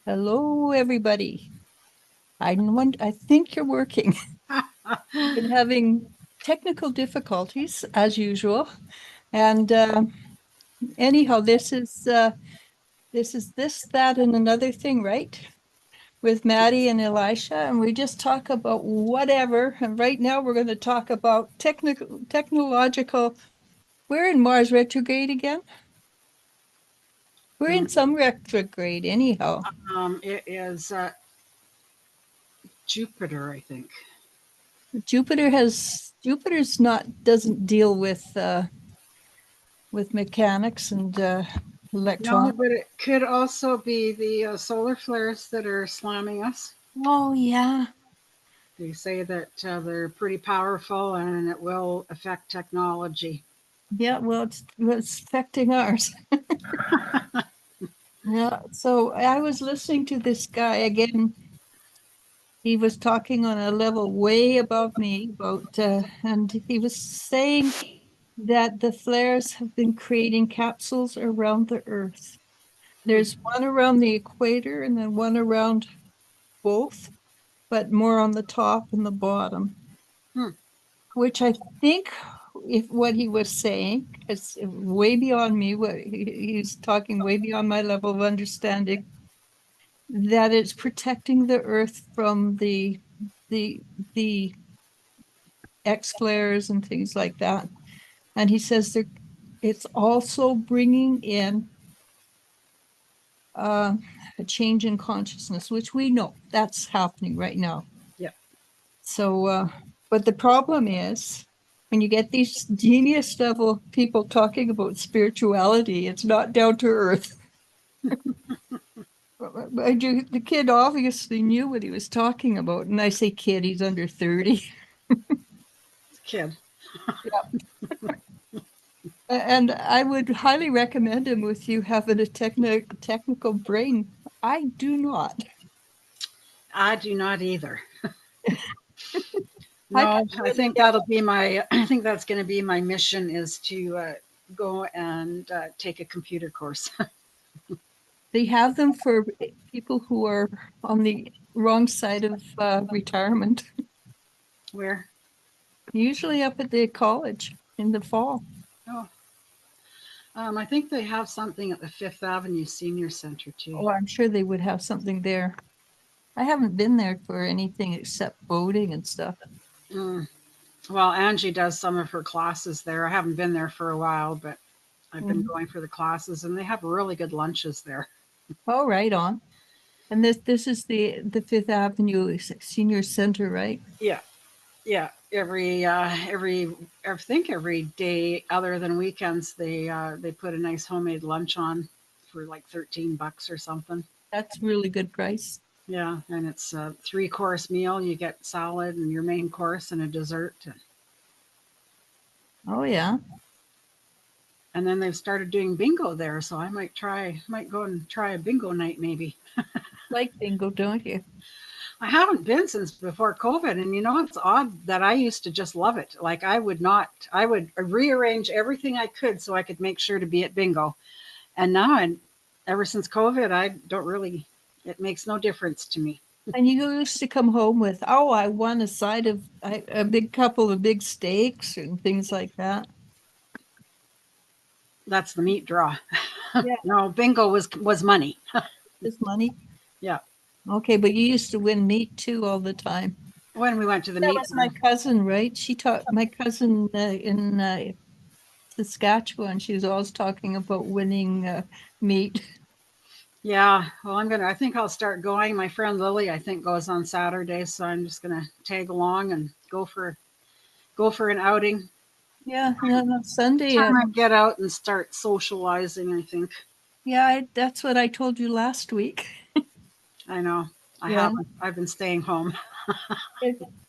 Hello, everybody. I think you're working. Been having technical difficulties as usual. And anyhow, this, that, and another thing, right? With Maddie and Elisha, and we just talk about whatever. And right now we're going to talk about technological. We're in Mars retrograde again. We're in some retrograde anyhow. It is Jupiter, I think. Jupiter's not doesn't deal with mechanics and No, electronics. but it could also be the solar flares that are slamming us. Oh yeah. They say that they're pretty powerful and it will affect technology. Yeah, well it's affecting ours. Yeah. So I was listening to this guy again. He was talking on a level way above me about and he was saying that the flares have been creating capsules around the Earth. There's one around the equator and then one around both, but more on the top and the bottom, Hmm. which I think if what he was saying is way beyond me, what he's talking way beyond my level of understanding, that it's protecting the earth from the the X flares and things like that. And he says that it's also bringing in uh, a change in consciousness, which we know that's happening right now. Yeah. So, but the problem is when you get these genius level people talking about spirituality, it's not down to earth. The kid obviously knew what he was talking about. And I say kid, he's under 30. Kid. Yeah. And I would highly recommend him with you having a technical brain. I do not. I do not either. I No, I really think get that'll be my. I think that's going to be my mission is to go and take a computer course. they have them for people who are on the wrong side of retirement. Where? Usually up at the college in the fall. Oh, I think they have something at the Fifth Avenue Senior Center too. Oh, I'm sure they would have something there. I haven't been there for anything except boating and stuff. Mm. Well, Angie does some of her classes there. I haven't been there for a while, but I've been Mhm. going for the classes, and they have really good lunches there. Oh, right on. And this is the Fifth Avenue Senior Center, right? Yeah, yeah. I think every day other than weekends, they put a nice homemade lunch on for like $13 or something. That's really good price. Yeah, and it's a three-course meal. You get salad and your main course and a dessert. Oh yeah. And then they've started doing bingo there, so might go and try a bingo night maybe. Like bingo, don't you? I haven't been since before COVID, and it's odd that I used to just love it. Like I would rearrange everything I could so I could make sure to be at bingo. And now, ever since COVID, I don't really. It makes no difference to me. And you used to come home with, oh, I won a side of a big couple of big steaks and things like that. That's the meat draw. Yeah, No, bingo was money. this money. Yeah, Okay, but you used to win meat too all the time. when we went to the That meat. was my cousin, right? She taught my cousin in Saskatchewan. She was always talking about winning meat. Yeah, well, I think I'll start going. My friend Lily, I think, goes on Saturday, so I'm just gonna tag along and go for an outing. Yeah, no, no, Sunday. Time I get out and start socializing, I think. Yeah, that's what I told you last week. I know. I Yeah, haven't. I've been staying home.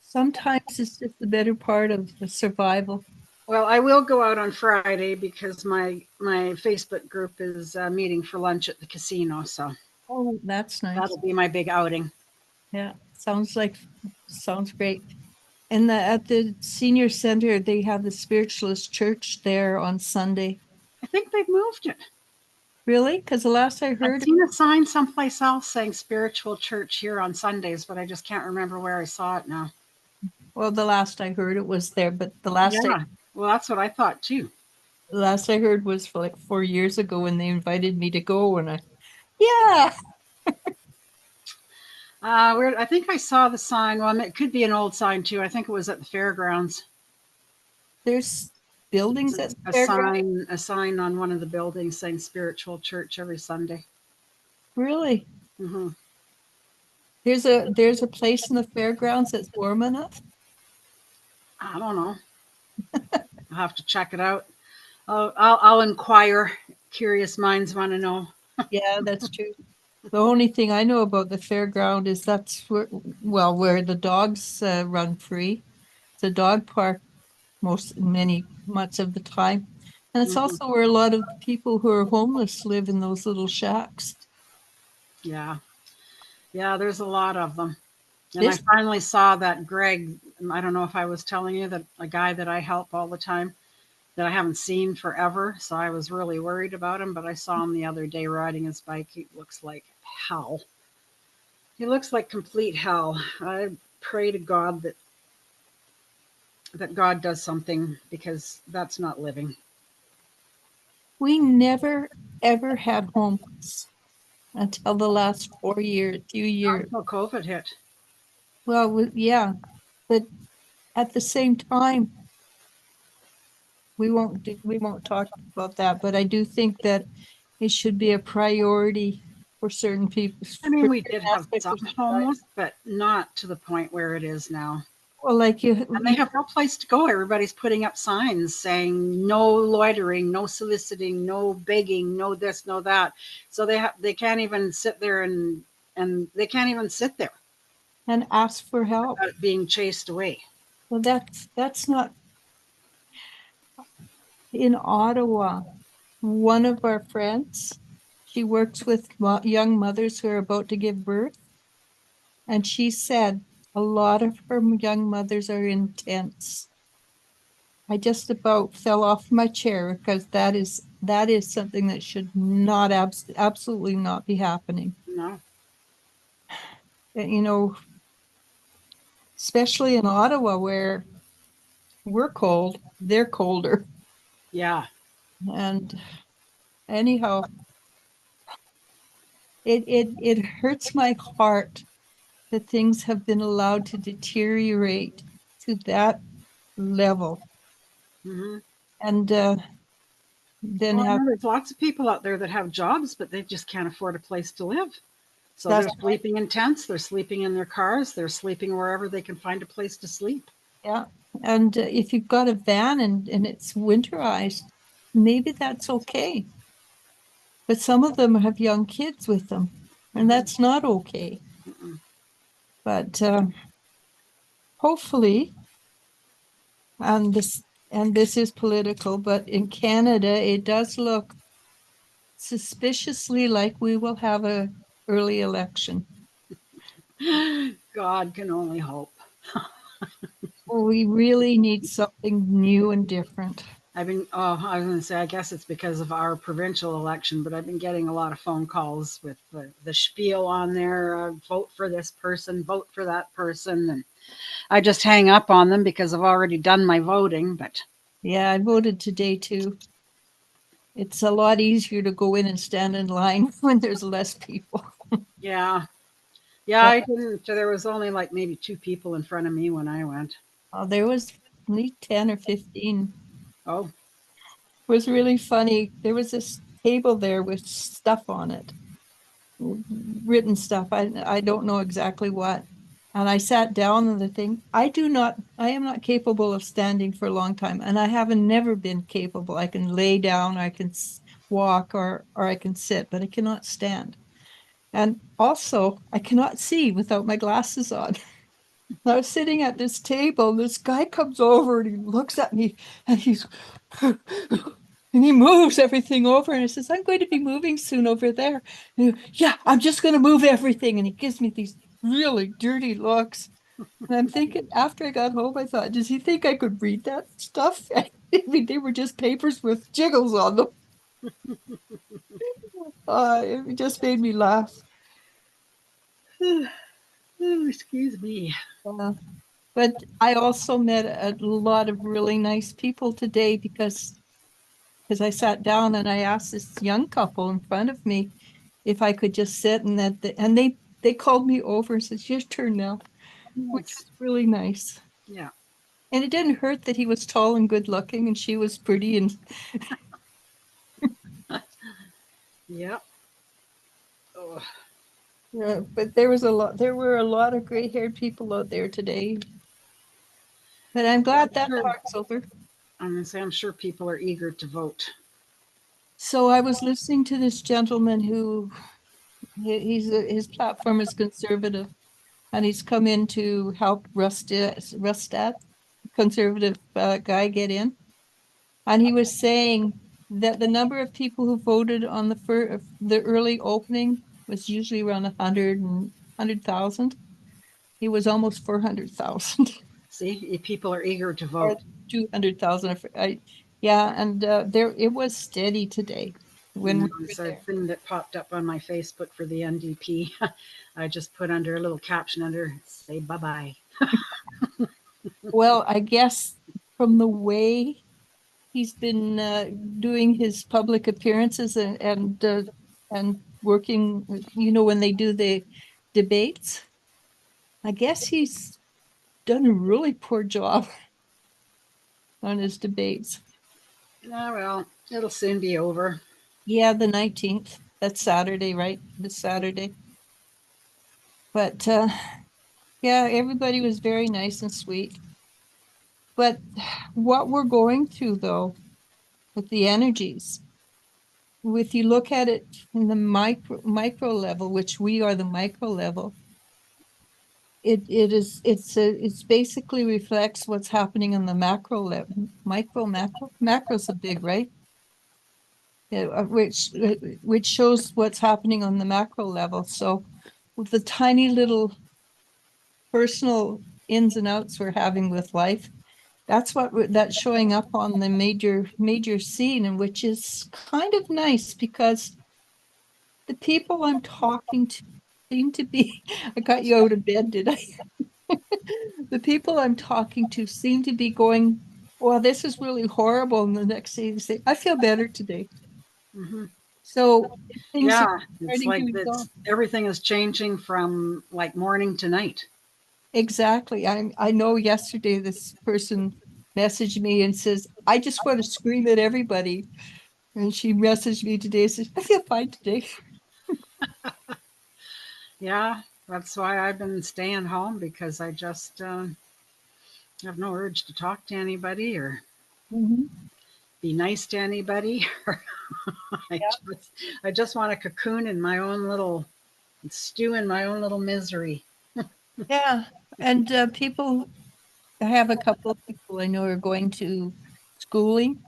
sometimes it's just the better part of the survival. Well, I will go out on Friday because my Facebook group is meeting for lunch at the casino, so Oh, that's nice. that'll be my big outing. Yeah, sounds great. And at the senior center, they have the spiritualist church there on Sunday. I think they've moved it. Really? Because the last I I've heard, seen a sign someplace else saying spiritual church here on Sundays, but I just can't remember where I saw it now. well, the last I heard it was there, but Yeah. Well, that's what I thought too. the last I heard was for like 4 years ago when they invited me to go, and yeah, Where I think I saw the sign. Well, it could be an old sign too. I think it was at the fairgrounds. there's buildings at the A fairground. sign on one of the buildings saying spiritual church every Sunday. Really? Hmm. There's a place in the fairgrounds that's warm enough. I don't know. I'll have to check it out. I'll inquire. Curious minds want to know. Yeah, that's true. The only thing I know about the fairground is that's where, well, where the dogs run free. It's a dog park many months of the time. And it's Hmm. also where a lot of the people who are homeless live in those little shacks. Yeah, yeah. There's a lot of them. And I This, finally saw that Greg. I don't know if I was telling you that a guy that I help all the time that I haven't seen forever. So I was really worried about him, but I saw him the other day riding his bike. He looks like hell. He looks like complete hell. I pray to God that God does something because that's not living. we never ever had homeless until the last 4 years, few Not years. until COVID hit. Well, yeah, but at the same time, we won't talk about that. But I do think that it should be a priority for certain people, I mean, for we certain did have aspects some of society. homeless, but not to the point where it is now. Well, like And they have no place to go. Everybody's putting up signs saying no loitering, no soliciting, no begging, no this, no that. So they can't even sit there and they can't even sit there and ask for help. without being chased away. Well, that's not in Ottawa. One of our friends, she works with young mothers who are about to give birth, and she said a lot of her young mothers are in tents. I just about fell off my chair because that is something that should not absolutely not be happening. No. You know, especially in Ottawa where we're cold, they're colder. Yeah. And anyhow, it hurts my heart that things have been allowed to deteriorate to that level. Hmm. And then Well, I have know there's lots of people out there that have jobs, but they just can't afford a place to live. So they're that's sleeping in tents, they're sleeping in their cars, they're sleeping wherever they can find a place to sleep. yeah. And if you've got a van and it's winterized, maybe that's okay. But some of them have young kids with them, and Hmm. that's not okay. Hmm. But hopefully, and this is political, but in Canada, it does look suspiciously like we will have a early election. God can only hope. We really need something new and different. I was going to say, I guess it's because of our provincial election, but I've been getting a lot of phone calls with the spiel on there, vote for this person, vote for that person. And I just hang up on them because I've already done my voting. But Yeah, I voted today too. It's a lot easier to go in and stand in line when there's less people. yeah, yeah, But I didn't. There was only like maybe two people in front of me when I went. there was only 10 or 15. Oh, It was really funny. There was this table there with stuff on it, written stuff. I don't know exactly what. And I sat down on the thing. I am not capable of standing for a long time. And I haven't never been capable. I can lay down, I can walk, or I can sit, but I cannot stand. And also, I cannot see without my glasses on. I was sitting at this table, and this guy comes over and he looks at me and and he moves everything over and he says, I'm going to be moving soon over there. Yeah, I'm just going to move everything. And he gives me these really dirty looks. And I'm thinking, after I got home, I thought, does he think I could read that stuff? I mean, they were just papers with jiggles on them. It just made me laugh. Oh, excuse me. Uh, but I also met a lot of really nice people today because I sat down and I asked this young couple in front of me if I could just sit and and they called me over and said, "Your turn now," which Nice. was really nice. Yeah. And it didn't hurt that he was tall and good looking and she was pretty and Yep. Oh, but there were a lot of gray-haired people out there today. But I'm glad that sure. part's over. I'm gonna say I'm sure people are eager to vote. So I was listening to this gentleman who his platform is conservative, and he's come in to help Rustad, conservative guy, get in. And he was saying that the number of people who voted on the early opening was usually around 100,000. He was almost 400,000 See, people are eager to or vote. 200,000. Yeah, and there it was steady today when we were It's a there. thing that popped up on my Facebook for the NDP. I just put under a little caption under say bye bye. Well, I guess from the way he's been doing his public appearances and working, when they do the debates, I guess he's done a really poor job on his debates. Ah, well, it'll soon be over. Yeah, the 19th. That's Saturday, right? This Saturday. But yeah, everybody was very nice and sweet. But what we're going through, though, with the energies, if you look at it in the micro level, which we are the micro level, it's basically reflects what's happening on the macro level. Macro's a big, right? Yeah, which shows what's happening on the macro level. So with the tiny little personal ins and outs we're having with life, that's showing up on the major scene, and which is kind of nice because the people I'm talking to seem to be, I got you out of bed, did I? The people I'm talking to seem to be going, well, this is really horrible. And the next day they say, I feel better today. Hmm. So things are Yeah, it's starting to like resolve. everything is changing from like morning to night. Exactly. I know yesterday this person messaged me and says, I just want to scream at everybody. And she messaged me today and says, I feel fine today. Yeah, that's why I've been staying home because I just have no urge to talk to anybody or Mhm. be nice to anybody. I Yeah. just, I just want to cocoon in my own little stew in my own little misery. Yeah. And I have a couple of people I know are going to schooling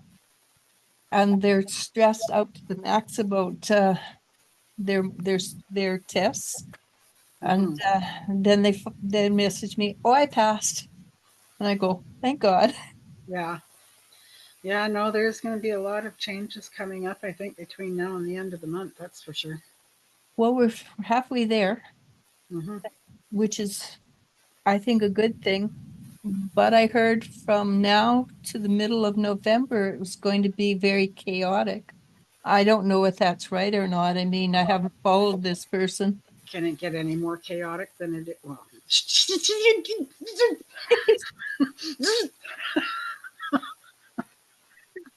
and they're stressed out to the max about their tests. And Hmm. then they message me, oh, I passed. And I go, thank God. Yeah. Yeah, no, there's going to be a lot of changes coming up, I think, between now and the end of the month. That's for sure. Well, we're halfway there, Hmm. which is, I think, a good thing. But I heard from now to the middle of November, it was going to be very chaotic. I don't know if that's right or not. I mean, I haven't followed this person. Can it get any more chaotic than it is? Well,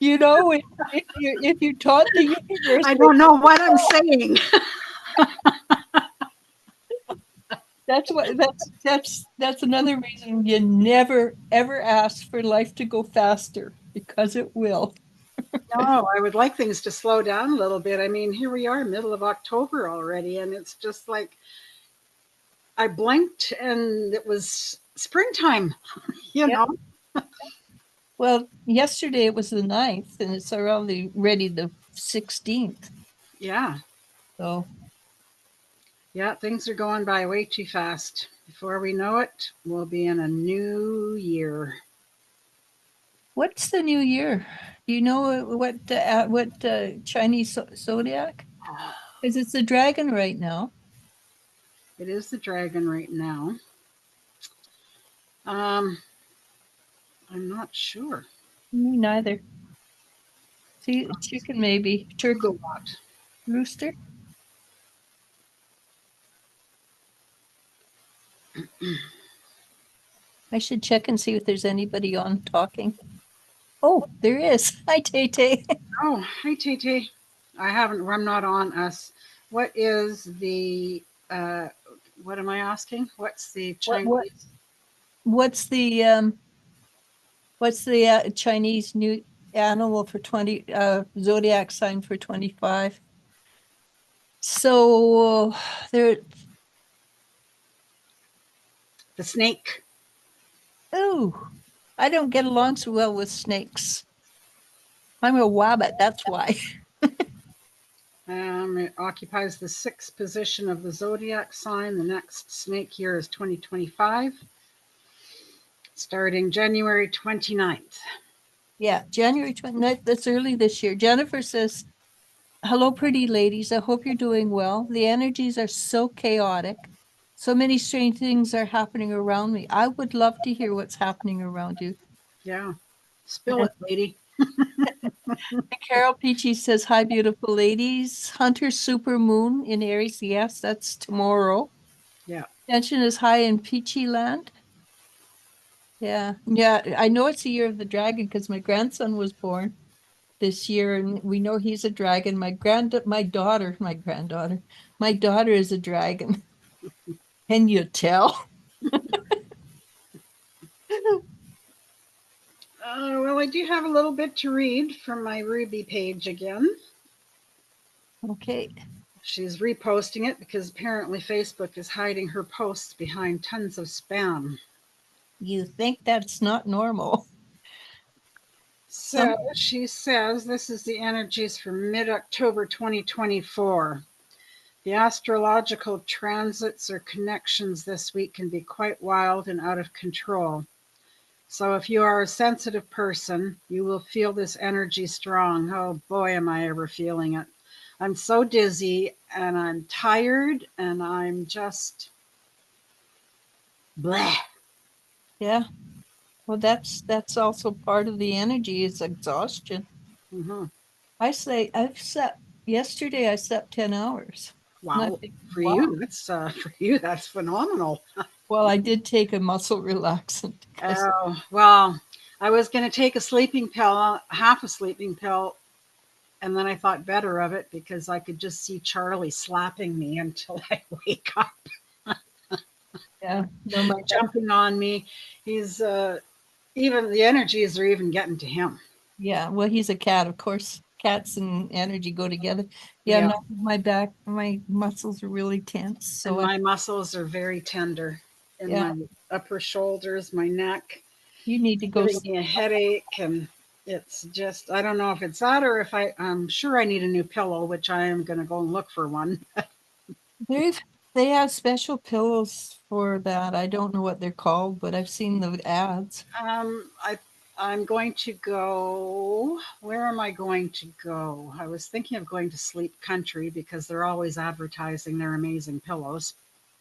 If you taught the universe, I don't know what I'm saying. that's another reason you never ever ask for life to go faster because it will. No, I would like things to slow down a little bit. I mean, here we are, middle of October already, and it's just like I blinked and it was springtime, you Yeah. know? Well, yesterday it was the 9th and it's already the 16th. Yeah. So Yeah, things are going by way too fast. Before we know it, we'll be in a new year. what's the new year? Do you know what Chinese zodiac? Because it's a dragon right now. It is the dragon right now. I'm not sure. Me neither. See, chicken maybe. Turkey, Google what? rooster. I should check and see if there's anybody on talking. Oh, there is. Hi, Tay Tay. Oh, hi, TT. I'm not on us. What is the, what am I asking? What's the What Chinese? what's the Chinese new animal for 20 zodiac sign for 25? So there The snake. oh, I don't get along so well with snakes. I'm a wabbit, that's why. It occupies the sixth position of the zodiac sign. The next snake year is 2025, starting January 29th. Yeah, January 29th, that's early this year. Jennifer says, hello, pretty ladies. I hope you're doing well. The energies are so chaotic. So many strange things are happening around me. I would love to hear what's happening around you. Yeah. Spill it, lady. Carol Peachy says, hi, beautiful ladies. Hunter super moon in Aries. Yes, that's tomorrow. Yeah. Tension is high in Peachy land. Yeah. Yeah. I know it's the year of the dragon because my grandson was born this year and we know he's a dragon. My daughter is a dragon. Can you tell? Well, I do have a little bit to read from my Ruby page again. Okay. She's reposting it because apparently Facebook is hiding her posts behind tons of spam. You think that's not normal? So she says this is the energies for mid October 2024. The astrological transits or connections this week can be quite wild and out of control. So if you are a sensitive person, you will feel this energy strong. Oh boy, am I ever feeling it. I'm so dizzy and I'm tired and I'm just bleh. Yeah. Well, that's also part of the energy is exhaustion. Hmm. Yesterday I slept 10 hours. And I Wow. think, For wow. you, that's phenomenal. Well, I did take a muscle relaxant because Oh, well, I was going to take a sleeping pill, half a sleeping pill, and then I thought better of it because I could just see Charlie slapping me until I wake up, yeah, no, jumping on me. He's even the energies are even getting to him. yeah, well, he's a cat, of course. Cats and energy go together. Yeah, Yeah, no, my muscles are really tense. and So my muscles are very tender in yeah, my upper shoulders, my neck, you need to go. giving me a headache, and it's just I don't know if it's that or if I'm sure I need a new pillow, which I am going to go and look for one. They've they have special pillows for that. I don't know what they're called, but I've seen the ads. Um, I I'm going to go. Where am I going to go? I was thinking of going to Sleep Country because they're always advertising their amazing pillows.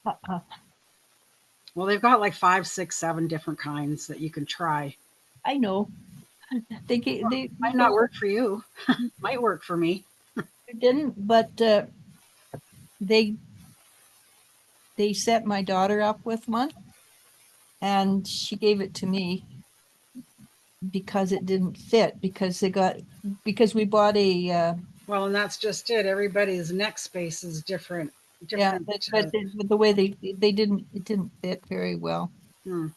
Uh-uh. Well, they've got like five, six, seven different kinds that you can try. I know. They Might not work for you. Might work for me. didn't, but they they set my daughter up with one, and she gave it to me because it didn't fit because we bought a Well, and that's just it. Everybody's neck space is different. yeah, Different. but the way they didn't it didn't fit very well. Hmm.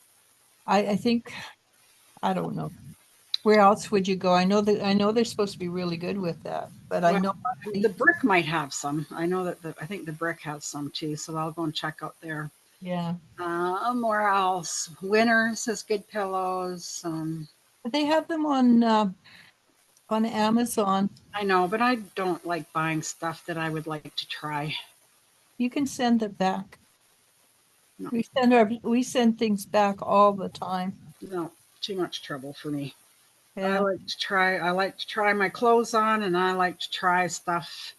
I think I don't know. Where else would you go? I know they're supposed to be really good with that, but I Well, know the brick might have some. I know that I think the brick has some too. So I'll go and check out there. yeah. Where else? Winners has good pillows. But they have them on Amazon. I know, but I don't like buying stuff that I would like to try. You can send it back. No, We send things back all the time. no, too much trouble for me. Yeah. I like to try my clothes on, and I like to try stuff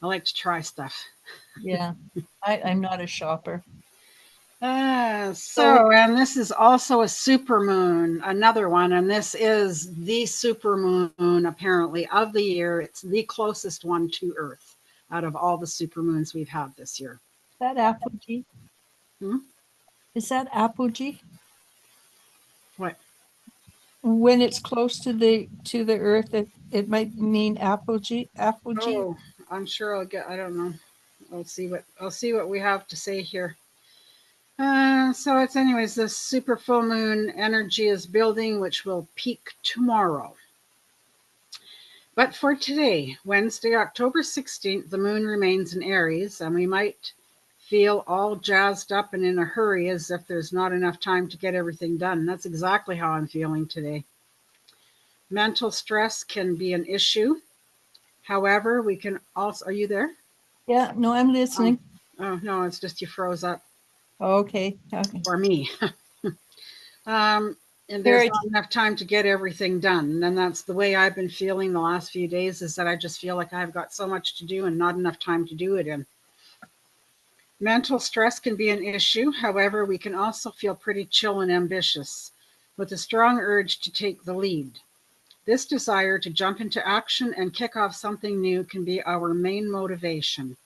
I like to try stuff. Yeah. I'm not a shopper. And this is also a super moon, another one, and this is the super moon apparently of the year. It's the closest one to Earth out of all the super moons we've had this year. Is that apogee? Hmm? Is that apogee? What? When it's close to the earth, it might mean apogee. Apogee. Oh, I'm sure I'll get. I don't know. I'll see what we have to say here. So it's anyways, this super full moon energy is building, which will peak tomorrow. But for today, Wednesday, October 16th, the moon remains in Aries, and we might feel all jazzed up and in a hurry as if there's not enough time to get everything done. That's exactly how I'm feeling today. Mental stress can be an issue. However, we can also, are you there? Yeah, no, I'm listening. Oh, no, it's just you froze up. Okay. Or me. And there's not enough time to get everything done. And that's the way I've been feeling the last few days, is that I just feel like I've got so much to do and not enough time to do it in. Mental stress can be an issue. However, we can also feel pretty chill and ambitious, with a strong urge to take the lead. This desire to jump into action and kick off something new can be our main motivation.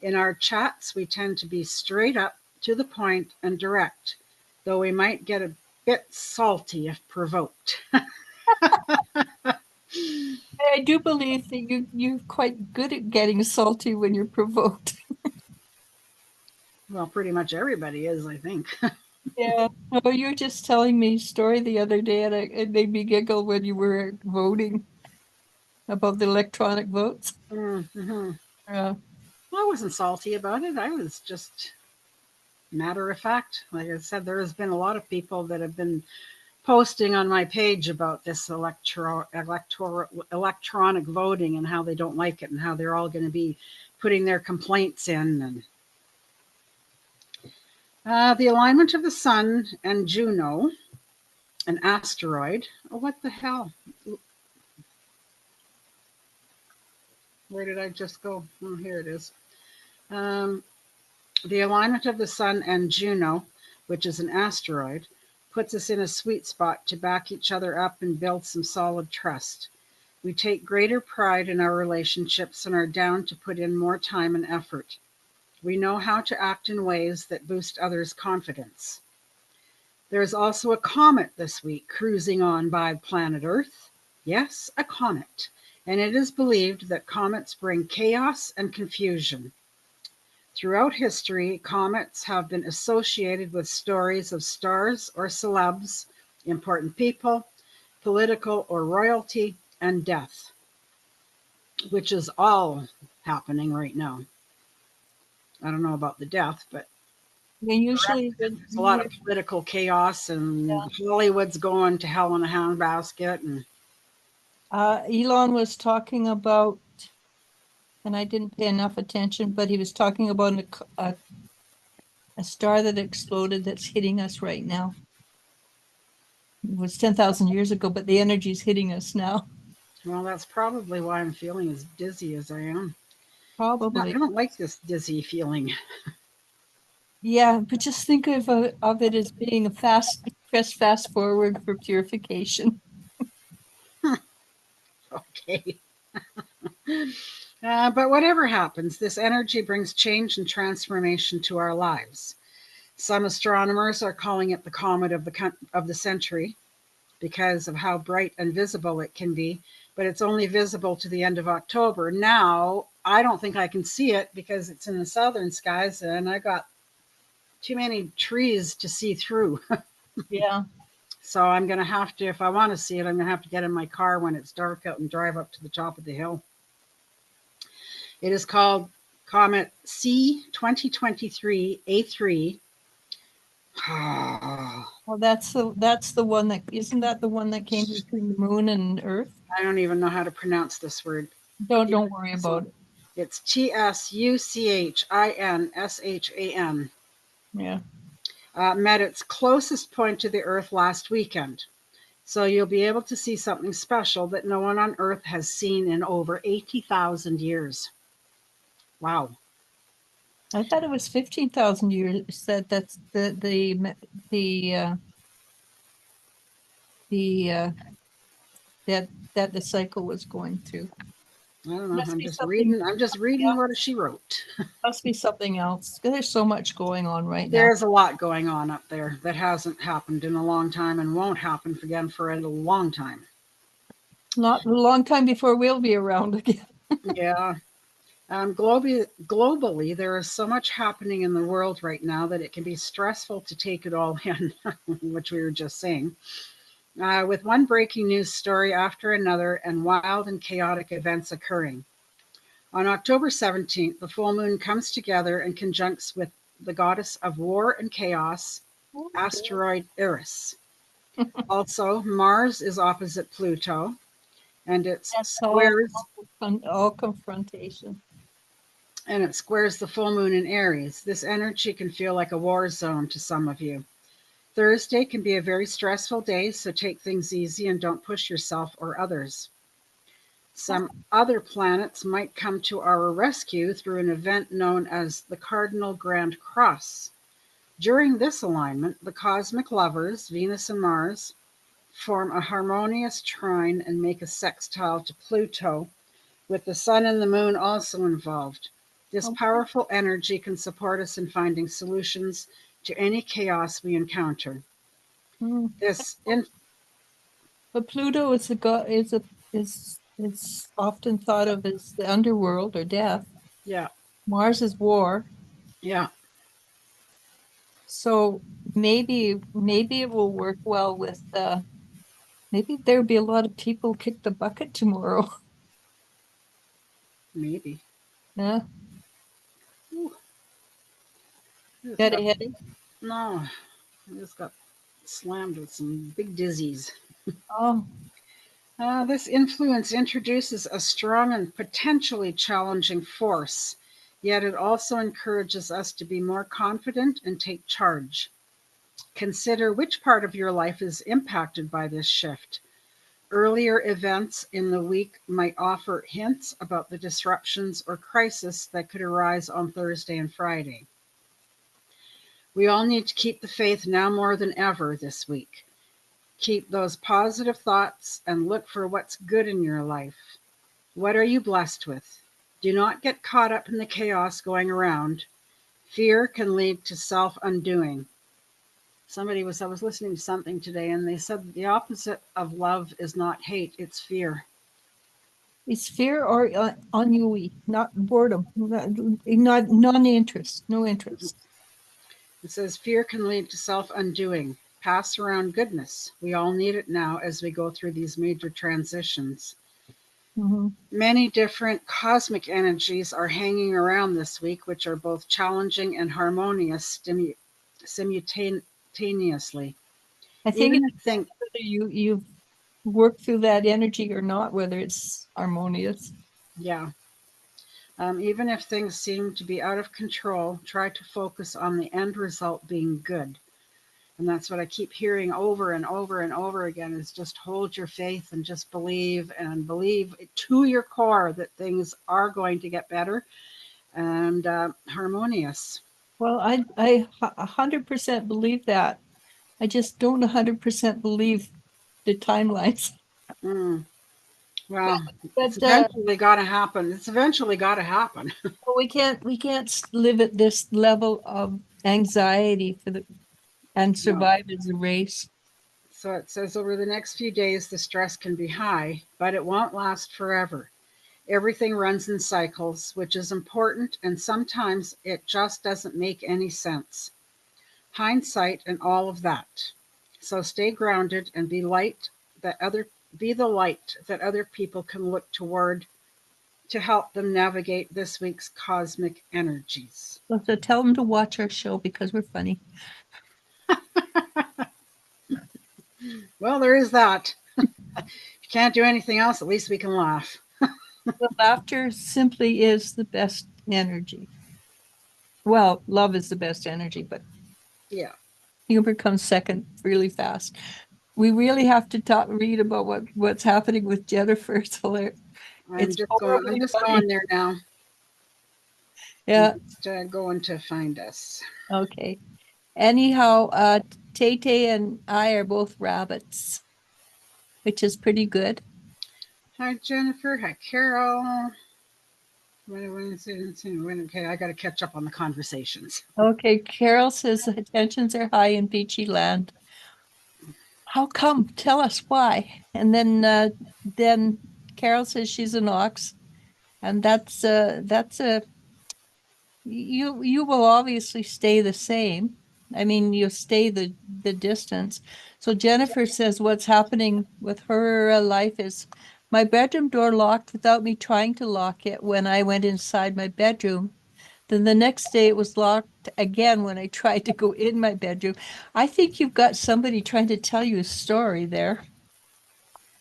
In our chats, we tend to be straight up, to the point, and direct, though we might get a bit salty if provoked. I do believe that you're quite good at getting salty when you're provoked. Well, pretty much everybody is, I think. Yeah. No, you were just telling me a story the other day, and it made me giggle when you were voting about the electronic votes. Mm-hmm. Yeah. Well, I wasn't salty about it. I was just matter of fact. Like I said, there has been a lot of people that have been posting on my page about this electronic voting and how they don't like it and how they're all going to be putting their complaints in. And the alignment of the sun and Juno, an asteroid. Oh, what the hell? Where did I just go? Oh, here it is. The alignment of the sun and Juno, which is an asteroid, puts us in a sweet spot to back each other up and build some solid trust. We take greater pride in our relationships and are down to put in more time and effort. We know how to act in ways that boost others' confidence. There is also a comet this week cruising on by planet Earth. Yes, a comet. And it is believed that comets bring chaos and confusion. Throughout history, comets have been associated with stories of stars or celebs, important people, political or royalty, and death, which is all happening right now. I don't know about the death, but Usually there's a lot of political chaos, and Hollywood's going to hell in a handbasket. And Elon was talking about, and I didn't pay enough attention, but he was talking about a star that exploded that's hitting us right now. It was 10,000 years ago, but the energy is hitting us now. Well, that's probably why I'm feeling as dizzy as I am. Probably. I don't like this dizzy feeling. Yeah, but just think of it as being a fast forward for purification. Okay. But whatever happens, this energy brings change and transformation to our lives. Some astronomers are calling it the comet of the century because of how bright and visible it can be, but it's only visible to the end of October. Now, I don't think I can see it because it's in the southern skies and I got too many trees to see through. Yeah. So I'm going to have to, if I want to see it, I'm going to have to get in my car when it's dark out and drive up to the top of the hill. It is called Comet C 2023 A3. Well, that's the one that isn't that the one that came between the moon and Earth? I don't even know how to pronounce this word. Don't worry about it. It's TSUCHINSHAN. Yeah. Met its closest point to the Earth last weekend. So you'll be able to see something special that no one on Earth has seen in over 80,000 years. Wow. I thought it was 15,000 years. That's the that the cycle was going through. I don't know. Must I'm be just something. reading. I'm just reading what she wrote. Must be something else. There's so much going on right now. There's a lot going on up there that hasn't happened in a long time and won't happen again for a long time. Not a long time before we'll be around again. Yeah. Globally, there is so much happening in the world right now that it can be stressful to take it all in, which we were just saying. With one breaking news story after another and wild and chaotic events occurring. On October 17th, the full moon comes together and conjuncts with the goddess of war and chaos, asteroid Eris. Also, Mars is opposite Pluto, and That's all confrontation. it squares the full moon in Aries. This energy can feel like a war zone to some of you. Thursday can be a very stressful day, so take things easy and don't push yourself or others. Some other planets might come to our rescue through an event known as the Cardinal Grand Cross. During this alignment, the cosmic lovers, Venus and Mars, form a harmonious trine and make a sextile to Pluto, with the sun and the moon also involved. This powerful energy can support us in finding solutions to any chaos we encounter. Mm. This But Pluto is is often thought of as the underworld or death. Yeah, Mars is war. yeah. So maybe it will work well with maybe there'll be a lot of people kick the bucket tomorrow. Maybe. Yeah. Ooh, Got a headache? no, I just got slammed with some big dizzies. Oh, This influence introduces a strong and potentially challenging force, yet it also encourages us to be more confident and take charge. Consider which part of your life is impacted by this shift. Earlier events in the week might offer hints about the disruptions or crisis that could arise on Thursday and Friday. We all need to keep the faith now more than ever this week. Keep those positive thoughts and look for what's good in your life. What are you blessed with? Do not get caught up in the chaos going around. Fear can lead to self undoing. I was listening to something today, and they said that the opposite of love is not hate, it's fear. it's fear or ennui, not boredom, not non-interest, no interest. It says fear can lead to self undoing. Pass around goodness. We all need it now as we go through these major transitions. Mm-hmm. Many different cosmic energies are hanging around this week, which are both challenging and harmonious simultaneously. I think Even it if think, depends whether you've worked through that energy or not, whether it's harmonious. yeah, even if things seem to be out of control, try to focus on the end result being good. And that's what I keep hearing over and over and over again is just hold your faith and just believe and believe to your core that things are going to get better and harmonious. Well, I 100% believe that. I just don't 100% believe the timelines. Mm, well, it's But eventually got to happen. It's eventually got to happen. we can't live at this level of anxiety and No. survive as a race. So it says over the next few days, the stress can be high, but it won't last forever. Everything runs in cycles, which is important, and sometimes it just doesn't make any sense. Hindsight and all of that. So stay grounded and be the light that other people can look toward to help them navigate this week's cosmic energies. So tell them to watch our show because we're funny. Well, there is that. If you can't do anything else, at least we can laugh. The laughter simply is the best energy. Well, love is the best energy, but Yeah. humor comes second really fast. We really have to read about what's happening with Jennifer. It's I'm It's just going. I'm horribly just funny. going there now. Yeah. Just going to find us. Okay. Anyhow, Tay Tay and I are both rabbits, which is pretty good. Hi, Jennifer. Hi, Carol. Okay, I got to catch up on the conversations. Okay, Carol says the tensions are high in Beachy Land. How come? Tell us why. And then Carol says she's an ox, and that's a you will obviously stay the same. I mean, you'll stay the distance. So Jennifer says what's happening with her life is my bedroom door locked without me trying to lock it when I went inside my bedroom. Then the next day it was locked again when I tried to go in my bedroom. I think you've got somebody trying to tell you a story there.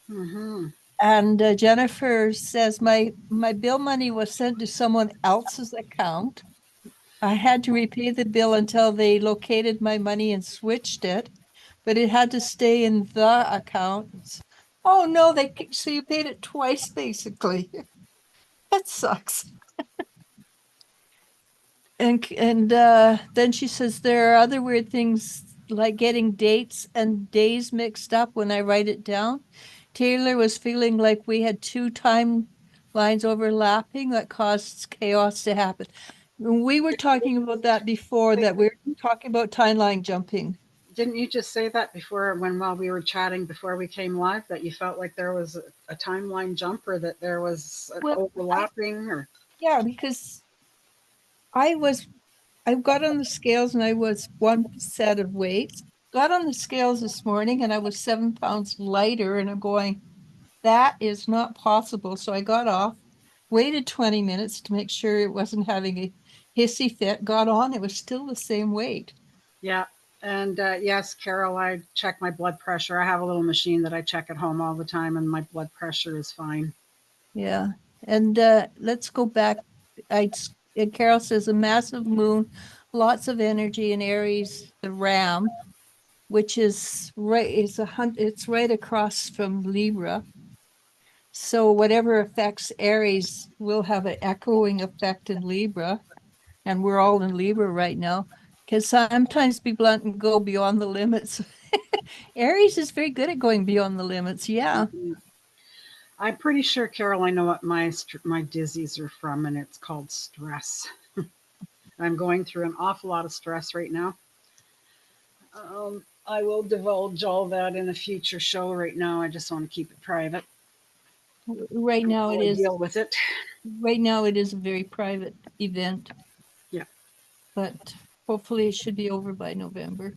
Mm-hmm. And Jennifer says my bill money was sent to someone else's account. I had to repay the bill until they located my money and switched it, but it had to stay in the account. Oh no, so you paid it twice basically. That sucks. And then she says there are other weird things like getting dates and days mixed up when I write it down. Taylor was feeling like we had two timelines overlapping that caused chaos to happen. We were talking about that before, that we were talking about timeline jumping. Didn't you just say that before, while we were chatting before we came live, that you felt like there was a timeline jump, or that there was an Well, overlapping, or yeah, because I was I got on the scales and I was one set of weights. Got on the scales this morning and I was 7 pounds lighter, and I'm going, that is not possible. So I got off, waited 20 minutes to make sure it wasn't having a hissy fit, got on, it was still the same weight. yeah. And yes, Carol, I check my blood pressure. I have a little machine that I check at home all the time, and my blood pressure is fine. Yeah. And let's go back. Carol says a massive moon, lots of energy in Aries, the ram, which is right, it's right across from Libra. So whatever affects Aries will have an echoing effect in Libra, and we're all in Libra right now. Because sometimes be blunt and go beyond the limits. Aries is very good at going beyond the limits. Yeah. Mhm. I'm pretty sure, Carol, I know what my dizzies are from, and it's called stress. I'm going through an awful lot of stress right now. I will divulge all that in a future show. Right now, I just want to keep it private Right now while it I is. deal with it. Right now it is a very private event, Yeah, but hopefully it should be over by November.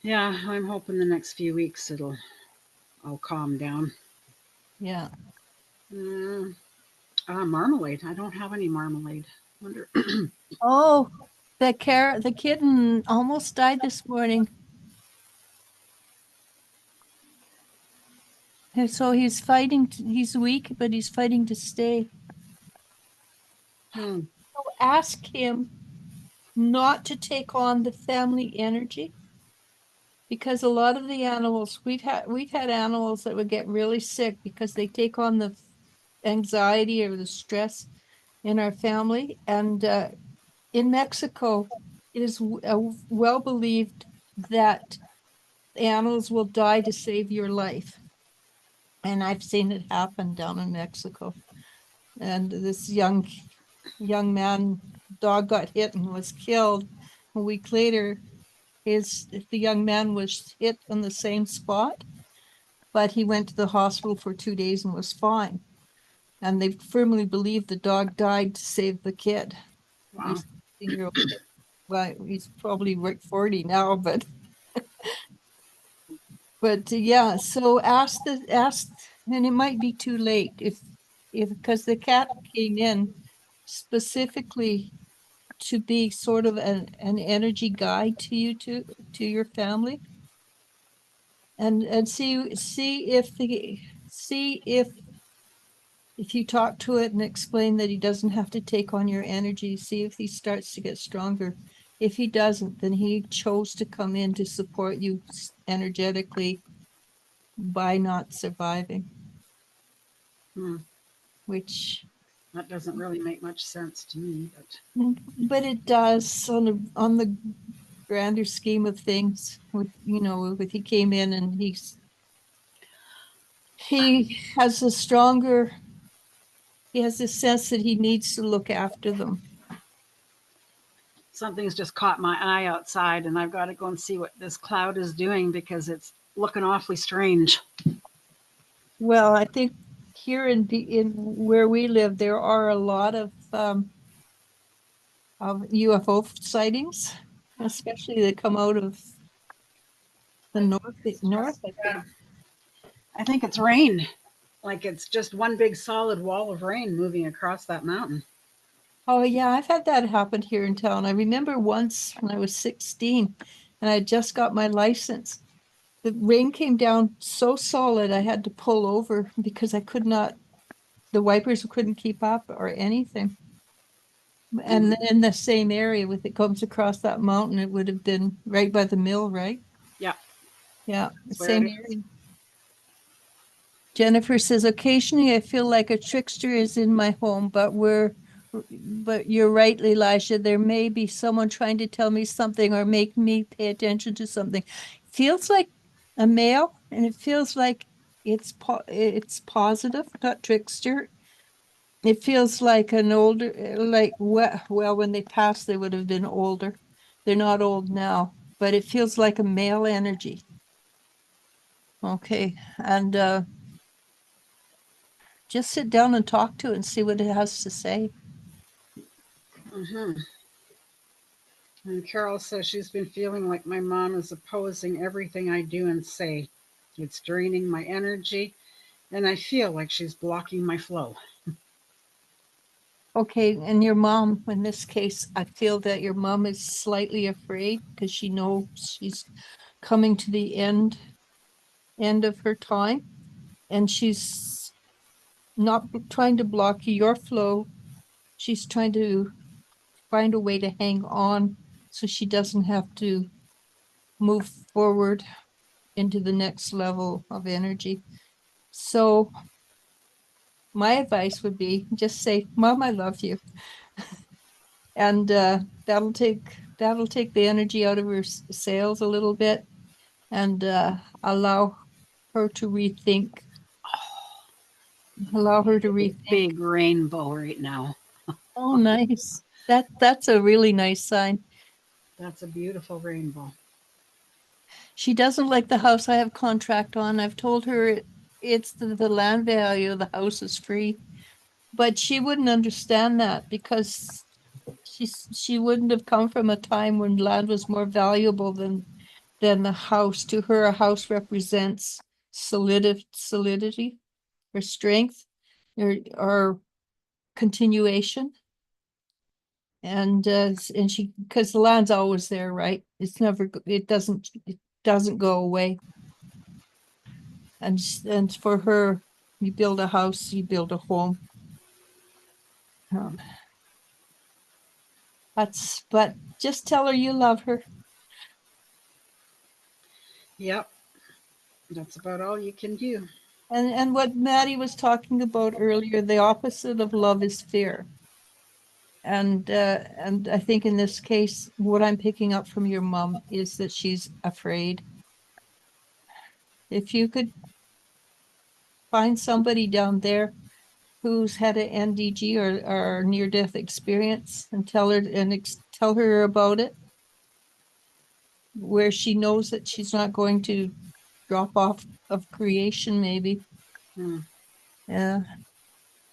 yeah. I'm hoping the next few weeks I'll calm down. Yeah. Mm, marmalade. I don't have any marmalade. Wonder. Oh, the kitten almost died this morning. And so he's he's weak, but he's fighting to stay. Hmm. So ask him not to take on the family energy, because a lot of the animals we've had animals that would get really sick because they take on the anxiety or the stress in our family. And in Mexico, it is well believed that animals will die to save your life. And I've seen it happen down in Mexico. And this young man, dog got hit and was killed. A week later, the young man was hit on the same spot, but he went to the hospital for 2 days and was fine. And they firmly believe the dog died to save the kid. Wow. He's 16-year-old kid. Well, he's probably 40 now, but yeah. So ask, and it might be too late if because the cat came in specifically to be sort of an energy guide to to your family, and see if you talk to it and explain that he doesn't have to take on your energy, see if he starts to get stronger. If he doesn't, then he chose to come in to support you energetically by not surviving, Hmm. which That doesn't really make much sense to me, but But it does on the grander scheme of things. With with he came in and he has a stronger he has this sense that he needs to look after them. something's just caught my eye outside, and I've got to go and see what this cloud is doing because it's looking awfully strange. Well, I think here in where we live, there are a lot of UFO sightings, especially that come out of the north, I think. Yeah. I think it's rain. Like it's just one big solid wall of rain moving across that mountain. Oh yeah, I've had that happen here in town. I remember once when I was 16 and I just got my license. The rain came down so solid I had to pull over because I could not, the wipers couldn't keep up or anything. And in the same area with it comes across that mountain, it would have been right by the mill, right? Yeah, Yeah, that's where it same is. area. Jennifer says, occasionally I feel like a trickster is in my home, but you're right, Elijah. There may be someone trying to tell me something or make me pay attention to something. Feels like a male, and it feels like it's positive, not trickster. It feels like an older, like well, when they passed, they would have been older. They're not old now, but it feels like a male energy. Okay, and just sit down and talk to it and see what it has to say. Hmm. And Carol says she's been feeling like my mom is opposing everything I do and say. It's draining my energy, and I feel like she's blocking my flow. Okay, and your mom, in this case, I feel that your mom is slightly afraid because she knows she's coming to the end of her time, and she's not trying to block your flow. She's trying to find a way to hang on so she doesn't have to move forward into the next level of energy. So my advice would be just say, Mom, I love you. And that'll take the energy out of her sails a little bit and allow her to rethink. Allow her to rethink. Big rainbow right now. Oh, nice. That's a really nice sign. That's a beautiful rainbow. She doesn't like the house I have contract on. I've told her it's the land value of the house is free, but she wouldn't understand that because she wouldn't have come from a time when land was more valuable than the house. To her, a house represents solidity or strength or continuation. And she, because the land's always there, right? It doesn't go away. And for her, you build a house, you build a home. Um, but just tell her you love her. Yep, that's about all you can do. And what Maddie was talking about earlier, the opposite of love is fear. And I think in this case, what I'm picking up from your mom is that she's afraid. If you could find somebody down there who's had an NDG or near-death experience and tell her about it, where she knows that she's not going to drop off of creation, maybe. Hmm. Yeah.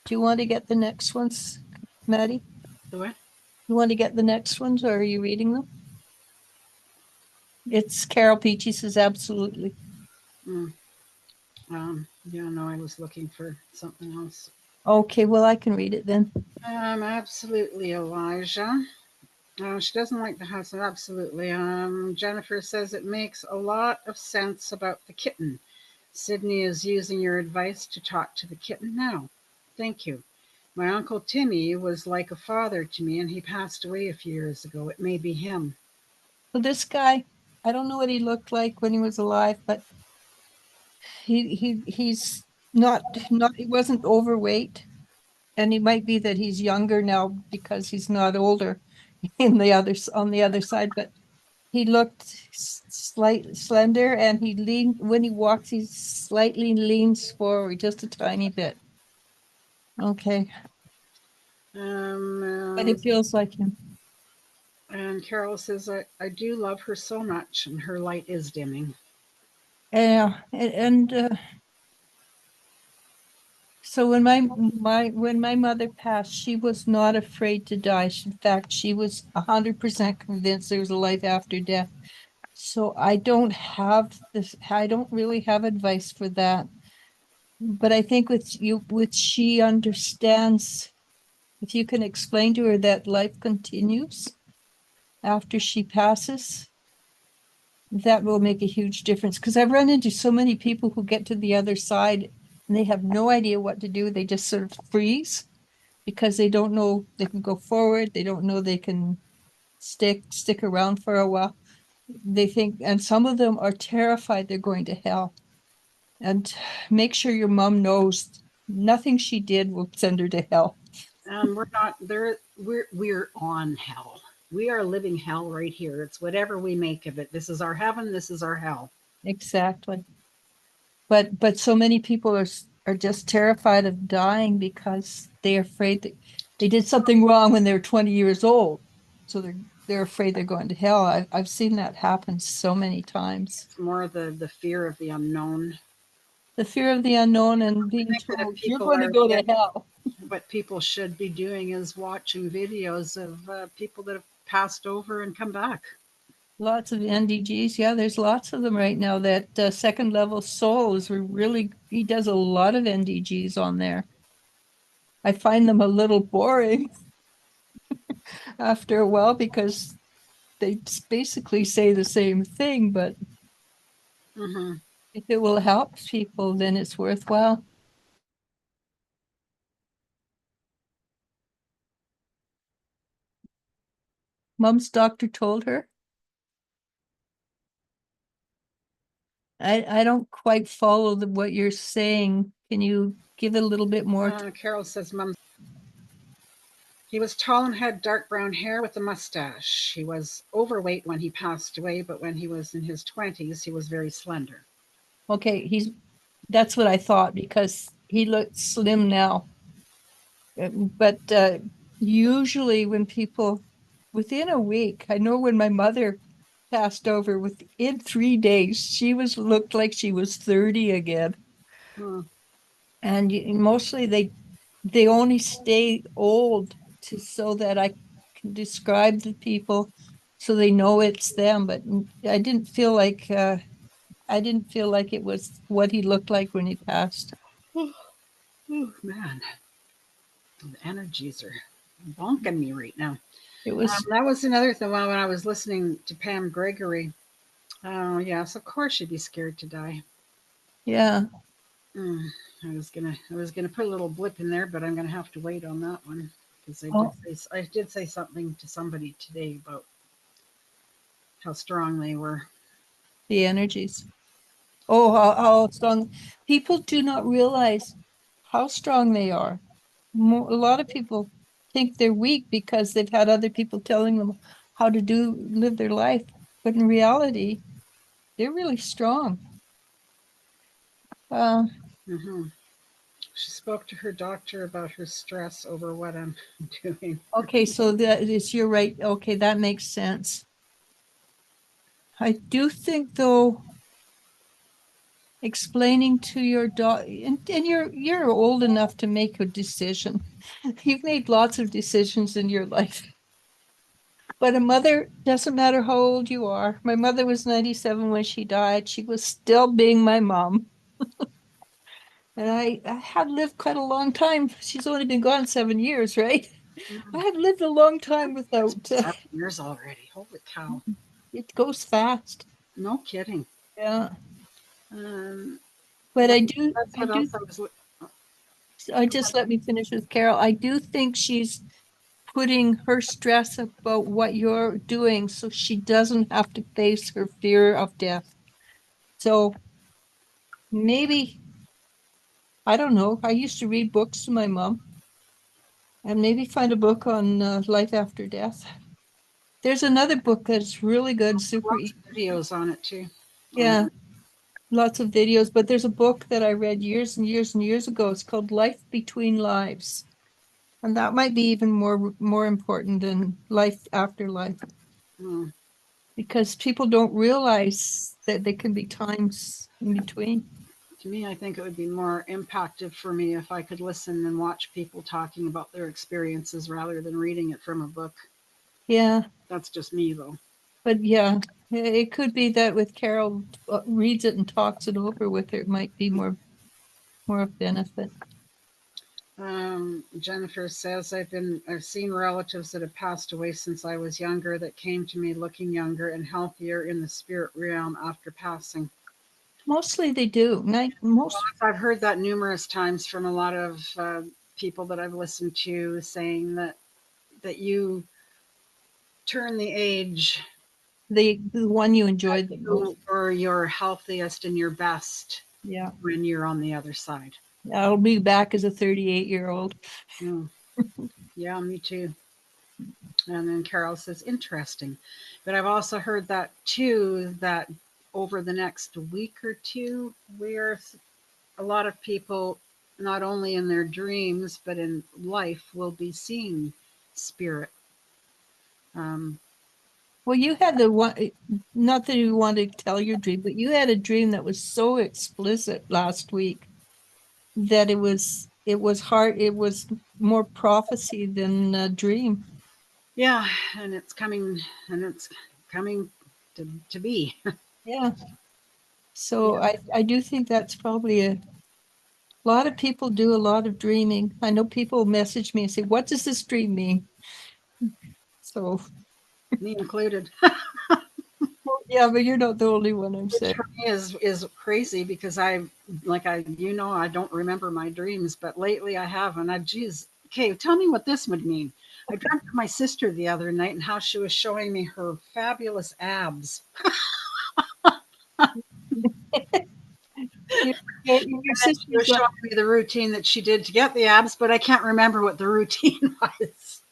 Do you want to get the next ones, Maddie? The what? You want to get the next ones, or are you reading them? It's Carol Peachy says absolutely. Hmm. Yeah, no, I was looking for something else. Okay, well, I can read it then. Absolutely, Elijah. She doesn't like the house. Absolutely. Jennifer says it makes a lot of sense about the kitten. Sydney is using your advice to talk to the kitten now. Thank you. My uncle Timmy was like a father to me, and he passed away a few years ago. It may be him. So this guy, I don't know what he looked like when he was alive, but he's not he wasn't overweight. and it might be that he's younger now because he's not older on the other side, but he looked slight slender, and he leaned when he walks, he slightly leans forward just a tiny bit. Okay, but it feels like him. And Carol says, I do love her so much, and her light is dimming. Yeah, and so when my mother passed, she was not afraid to die. In fact, she was 100% convinced there was a life after death. So I don't have this, I don't really have advice for that. But I think with she understands, if you can explain to her that life continues after she passes, that will make a huge difference. Because I've run into so many people who get to the other side and they have no idea what to do. They just sort of freeze because they don't know they can go forward. They don't know they can stick around for a while. They think, and some of them are terrified they're going to hell. And make sure your mom knows nothing she did will send her to hell. We're not there. We're on hell. We are living hell right here. It's whatever we make of it. This is our heaven. This is our hell. Exactly. But so many people are just terrified of dying because they're afraid that they did something wrong when they're 20 years old. So they're afraid they're going to hell. I've seen that happen so many times. It's more the fear of the unknown. The fear of the unknown and I being think that if told you're people going to are go to hell. what people should be doing is watching videos of people that have passed over and come back. Lots of NDGs. Yeah, there's lots of them right now. That second level soul is really, he does a lot of NDGs on there. I find them a little boring after a while because they basically say the same thing, but Mm-hmm. if it will help people, then it's worthwhile. Mom's doctor told her. I don't quite follow what you're saying. Can you give it a little bit more? Carol says, Mom, he was tall and had dark brown hair with a mustache. He was overweight when he passed away, but when he was in his 20s, he was very slender. Okay, that's what I thought because he looks slim now. But usually when people, within a week, I know when my mother passed over, within 3 days, she looked like she was 30 again. Hmm. And mostly they only stay old so that I can describe the people so they know it's them. But I didn't feel like it was what he looked like when he passed. Oh, man, the energies are bonking me right now. It was, That was another thing when I was listening to Pam Gregory. Oh, yes, of course she'd be scared to die. yeah. Mm, I was gonna put a little blip in there, but I'm gonna have to wait on that one because Oh, I did say something to somebody today about how strong they were. the energies. Oh, how strong. People do not realize how strong they are. A lot of people think they're weak because they've had other people telling them how to live their life. But in reality, they're really strong. Uh, Hmm. She spoke to her doctor about her stress over what I'm doing. okay, so you're right. Okay, that makes sense. I do think though, explaining to your daughter, and you're old enough to make a decision. You've made lots of decisions in your life. But a mother, doesn't matter how old you are. My mother was 97 when she died. She was still being my mom. And I had lived quite a long time. She's only been gone 7 years, right? I have lived a long time without, 7 years already. Holy cow! it goes fast. No kidding. Yeah. Um, But that's what else I was. just let me finish with Carol. I do think she's putting her stress about what you're doing so she doesn't have to face her fear of death. So maybe, I don't know. I used to read books to my mom. And maybe find a book on life after death. There's another book that's really good, super Lots of videos on it too. yeah, lots of videos, but there's a book that I read years and years and years ago. It's called Life Between Lives. And that might be even more important than life after life, Mm. because people don't realize that there can be times in between. To me, I think it would be more impactful for me if I could listen and watch people talking about their experiences rather than reading it from a book. Yeah, That's just me, though. but yeah, it could be that with Carol reads it and talks it over with her, it might be more of benefit. Jennifer says I've seen relatives that have passed away since I was younger that came to me looking younger and healthier in the spirit realm after passing. Mostly they do. Most I've heard that numerous times from a lot of people that I've listened to saying that you turn the age the one you enjoyed the most. or your healthiest and your best Yeah. when you're on the other side. I'll be back as a 38-year-old. Mm. Yeah, me too. And then Carol says, interesting. But I've also heard that too, that over the next week or two, where a lot of people, not only in their dreams, but in life, will be seeing spirit. Um, Well, you had the one, not that you want to tell your dream, but you had a dream that was so explicit last week that it was hard. It was more prophecy than a dream. yeah, and it's coming to be. Yeah. So I do think that's probably a lot of people do a lot of dreaming. I know people message me and say, "What does this dream mean?" So Me included. yeah, but you're not the only one, I'm Which saying. for me is crazy because I don't remember my dreams, but lately I have, and I geez, okay, tell me what this would mean. I dreamt of my sister the other night and how she was showing me her fabulous abs. Your, your And then she sister's was showing me the routine that she did to get the abs, but I can't remember what the routine was.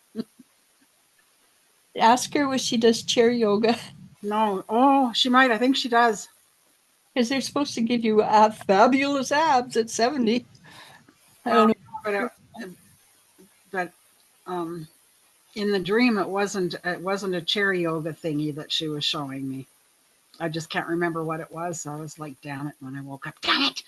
ask her what she does chair yoga, No, oh, she might. I think she does. because they're supposed to give you fabulous abs at 70. I Well, don't know. but but um, in the dream, it wasn't a chair yoga thingy that she was showing me. I just can't remember what it was. So I was like, damn it, when I woke up. Damn it.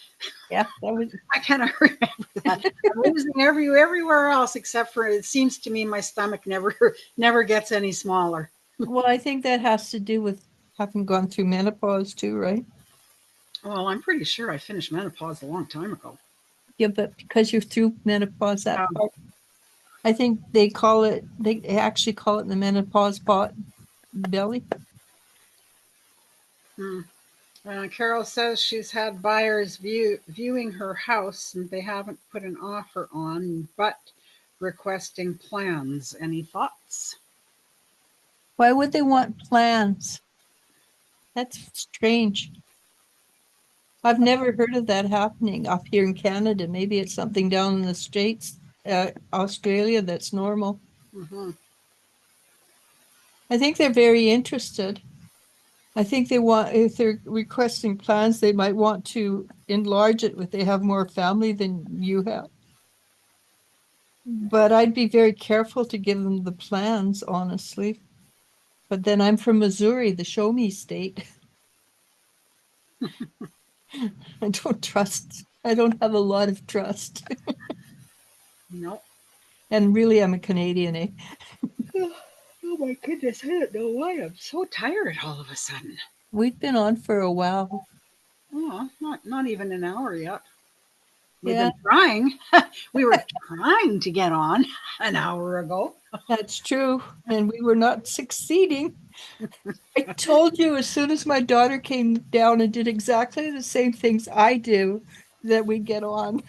Yeah, that was. I cannot remember that. I'm losing everywhere else except for it seems to me my stomach never gets any smaller. Well, I think that has to do with having gone through menopause too, right? Well, I'm pretty sure I finished menopause a long time ago. Yeah, but because you're through menopause, that Um, part, I think they actually call it the menopause pot belly. hmm. Carol says she's had buyers viewing her house and they haven't put an offer on, but requesting plans. Any thoughts? Why would they want plans? That's strange. I've never heard of that happening up here in Canada. Maybe it's something down in the States, Australia, that's normal. Mm-hmm. I think they're very interested. I think they want, if they're requesting plans, they might want to enlarge it if they have more family than you have. But I'd be very careful to give them the plans, honestly. But then I'm from Missouri, the show me state. I don't have a lot of trust. Nope. And really, I'm a Canadian, eh? Oh my goodness, I don't know why I'm so tired all of a sudden. We've been on for a while. Oh, not even an hour yet. We've Yeah, been trying. We were trying to get on an hour ago. that's true. And we were not succeeding. I told you as soon as my daughter came down and did exactly the same things I do, that we'd get on.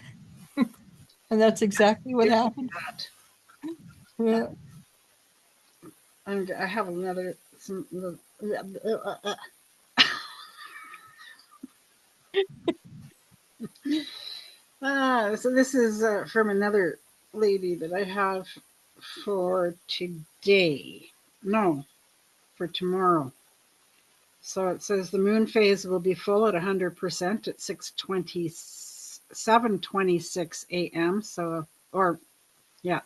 And that's exactly what happened. That. Yeah. And I have another some. So this is from another lady that I have. for today. No, for tomorrow. So it says the moon phase will be full at 100% at 7:26 a.m. So, or yeah,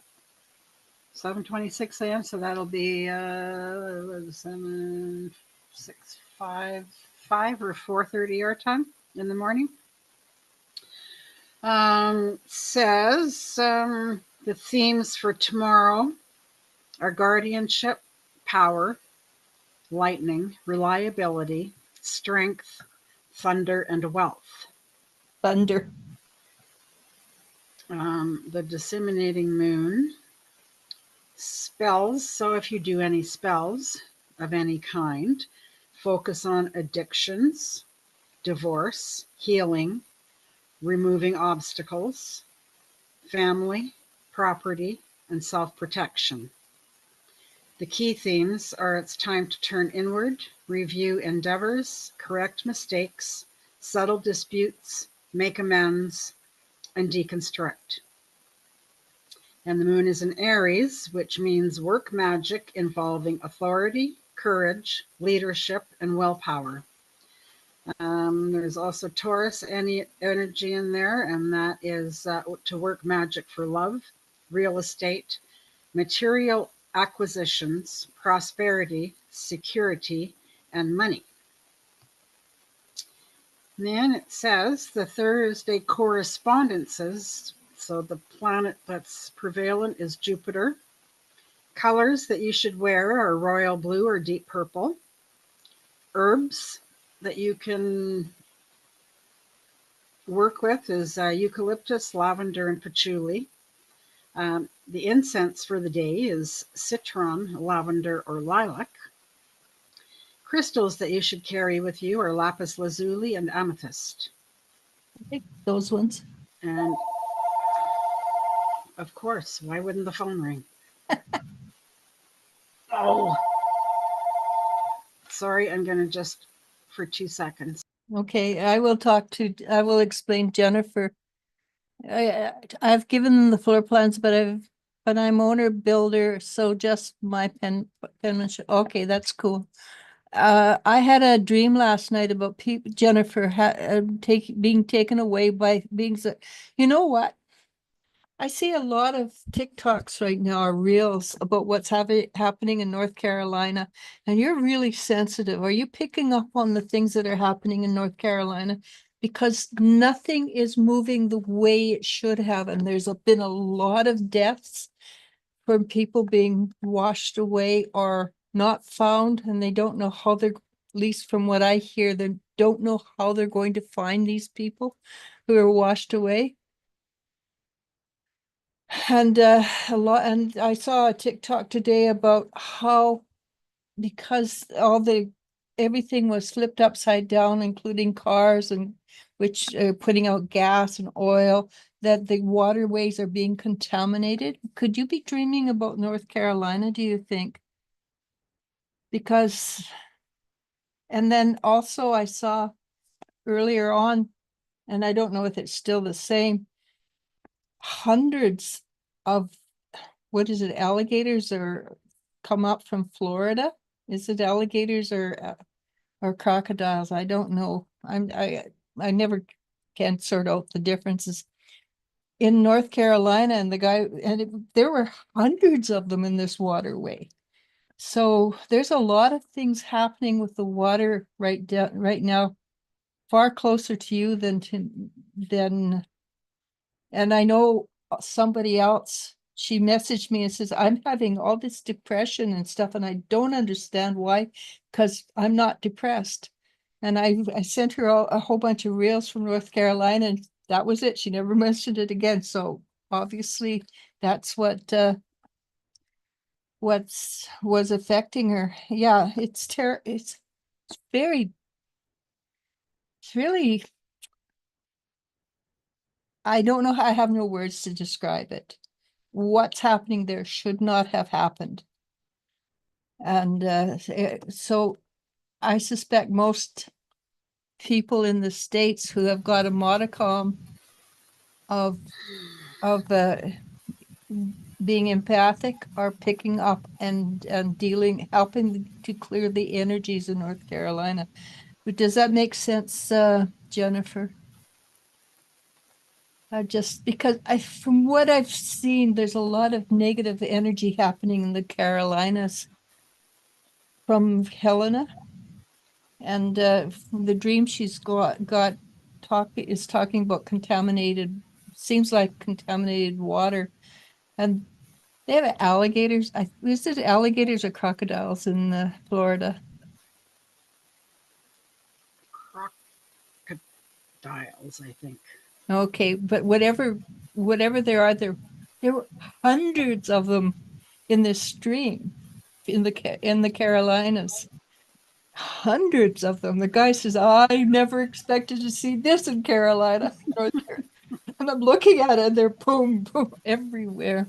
7:26 a.m. So that'll be 7, 6, 5, 5 or 4:30 your time in the morning. Says the themes for tomorrow are guardianship, power, lightning, reliability, strength, thunder, and wealth. Thunder. The disseminating moon, spells. So if you do any spells of any kind, focus on addictions, divorce, healing, removing obstacles, family, property, and self-protection. The key themes are it's time to turn inward, review endeavors, correct mistakes, settle disputes, make amends, and deconstruct. And the moon is in Aries, which means work magic involving authority, courage, leadership, and willpower. There's also Taurus energy in there, and that is to work magic for love, real estate, material acquisitions, prosperity, security, and money. And then it says the Thursday correspondences. So the planet that's prevalent is Jupiter. Colors that you should wear are royal blue or deep purple. Herbs that you can work with is eucalyptus, lavender, and patchouli. The incense for the day is citron, lavender, or lilac. Crystals that you should carry with you are lapis lazuli and amethyst. I think those ones. And of course, why wouldn't the phone ring? Oh, sorry, I'm going to just for 2 seconds. Okay, I will explain Jennifer. I've given them the floor plans, but I'm owner builder, so just my penmanship. Okay, that's cool. I had a dream last night about Jennifer being taken away by beings. You know what? I see a lot of TikToks right now, or reels about what's happening in North Carolina, and you're really sensitive. Are you picking up on the things that are happening in North Carolina? Because nothing is moving the way it should have, and there's been a lot of deaths from people being washed away or not found, and they don't know how they're, at least from what I hear, they don't know how they're going to find these people who are washed away. And and I saw a TikTok today about how, because everything was flipped upside down, including cars, and which are putting out gas and oil, that the waterways are being contaminated. Could you be dreaming about North Carolina, do you think? Because, and then also I saw earlier on, and I don't know if it's still the same, hundreds of, what is it, alligators are come up from Florida? Is it alligators or crocodiles? I don't know. I never can sort out the differences. In North Carolina, and there were hundreds of them in this waterway. So there's a lot of things happening with the water right now, far closer to you than, and I know somebody else, she messaged me and says, I'm having all this depression and stuff, and I don't understand why, because I'm not depressed. And I sent her a whole bunch of reels from North Carolina, and that was it. She never mentioned it again. So obviously that's was affecting her. Yeah, it's very, it's really, I don't know. I have no words to describe it. What's happening there should not have happened. And so I suspect most people in the States who have got a modicum of being empathic are picking up and dealing, helping to clear the energies in North Carolina. But does that make sense, Jennifer? Just because from what I've seen, there's a lot of negative energy happening in the Carolinas from Helena, and the dream she's got is talking about contaminated, seems like contaminated water, and they have alligators. Is it alligators or crocodiles in Florida? Crocodiles, I think. Okay, but whatever there were hundreds of them in this stream in the Carolinas. Hundreds of them. The guy says, I never expected to see this in Carolina, North Carolina. And I'm looking at it, they're boom, boom, everywhere.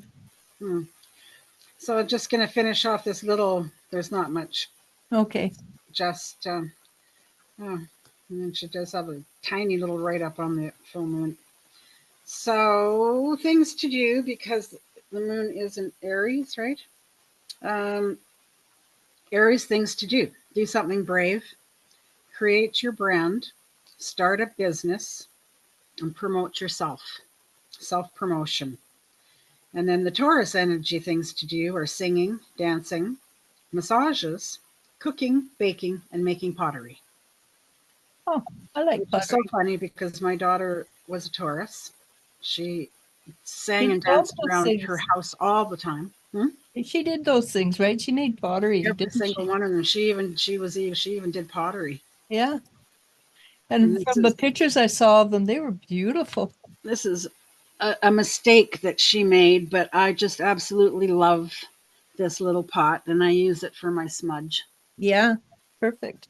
So I'm just going to finish off this little, there's not much. Okay. Just, oh, and then she does have a tiny little write-up on the full moon. So things to do, because the moon is in Aries, right? Aries, things to do. Do something brave. Create your brand. Start a business. And promote yourself. Self-promotion. And then the Taurus energy things to do are singing, dancing, massages, cooking, baking, and making pottery. Oh, I like Which pottery. is so funny because my daughter was a Taurus. She sang She and did all danced those around things. her house all the time. She did those things, right? She made pottery, Every didn't single she? one of them. She even did pottery. Yeah. And And from the pictures I saw of them, they were beautiful. this is a mistake that she made, but I just absolutely love this little pot, and I use it for my smudge. Yeah, perfect.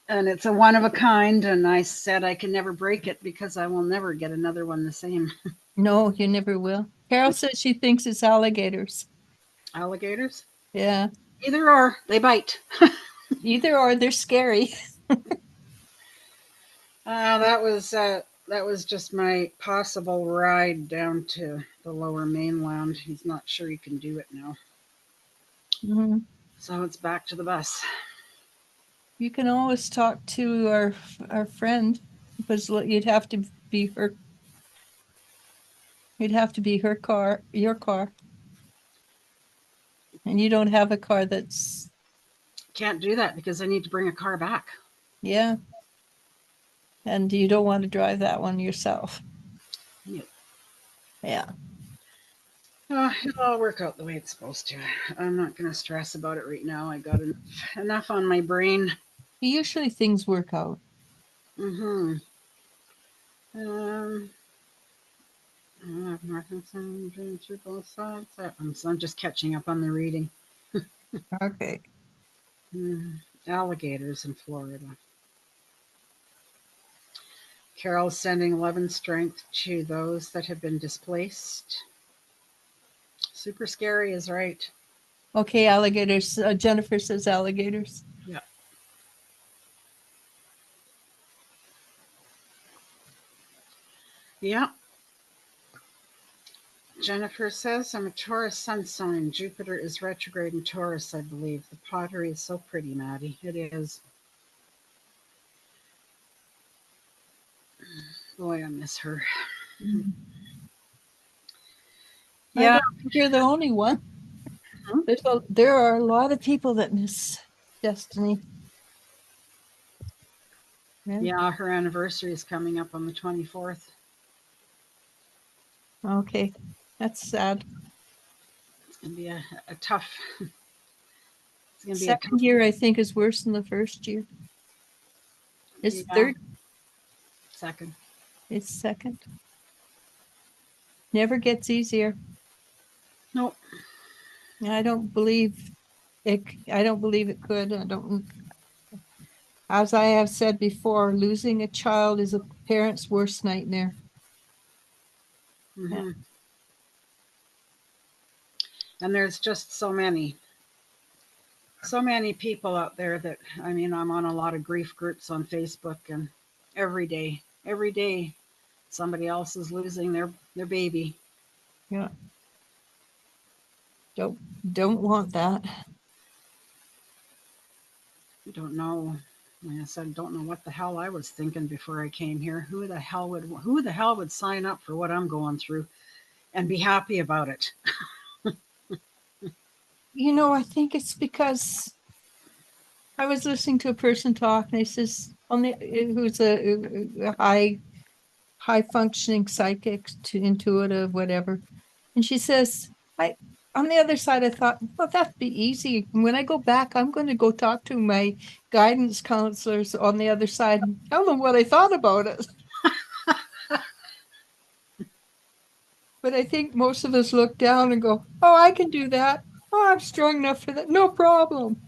And it's a one of a kind, and I said I can never break it because I will never get another one the same. No, you never will. Carol says she thinks it's alligators. Alligators? Yeah. Either or, they bite. Either or, they're scary. That was just my possible ride down to the lower mainland. He's not sure he can do it now. Mhm. So it's back to the bus. You can always talk to our friend, but you'd have to be her. You'd have to be her car, your car, and you don't have a car that's. Can't do that because I need to bring a car back. Yeah. And you don't want to drive that one yourself. Yep. Yeah. It'll all work out the way it's supposed to. I'm not going to stress about it right now. I got enough on my brain. Usually things work out. Mm-hmm. Both sides. I'm just catching up on the reading. Okay. Alligators in Florida. Carol sending love and strength to those that have been displaced. Super scary is right. Okay, alligators. Jennifer says alligators. Yeah. Yeah. Jennifer says, I'm a Taurus sun sign. Jupiter is retrograde in Taurus, I believe. The pottery is so pretty, Maddie. It is. Boy, I miss her. Yeah. I don't think you're the only one. There are a lot of people that miss Destiny. Yeah, her anniversary is coming up on the 24th. Okay, that's sad. It's going to be a tough. It's going to be Second year, I think, is worse than the first year. It's third. Second. It's second. Never gets easier. Nope. I don't believe it. I don't believe it could. I don't. As I have said before, losing a child is a parent's worst nightmare. Mm-hmm. Yeah. And there's just so many people out there that, I mean, I'm on a lot of grief groups on Facebook, and every day somebody else is losing their baby. Yeah. Don't want that. I don't know. Like I said, don't know what the hell I was thinking before I came here. Who the hell would sign up for what I'm going through and be happy about it? You know, I think it's because I was listening to a person talk, and he says who's a high functioning psychic, to intuitive, whatever. And she says, I on the other side, I thought, well, that'd be easy. When I go back, I'm going to go talk to my guidance counselors on the other side and tell them what I thought about it. But I think most of us look down and go, oh, I can do that. Oh, I'm strong enough for that. No problem.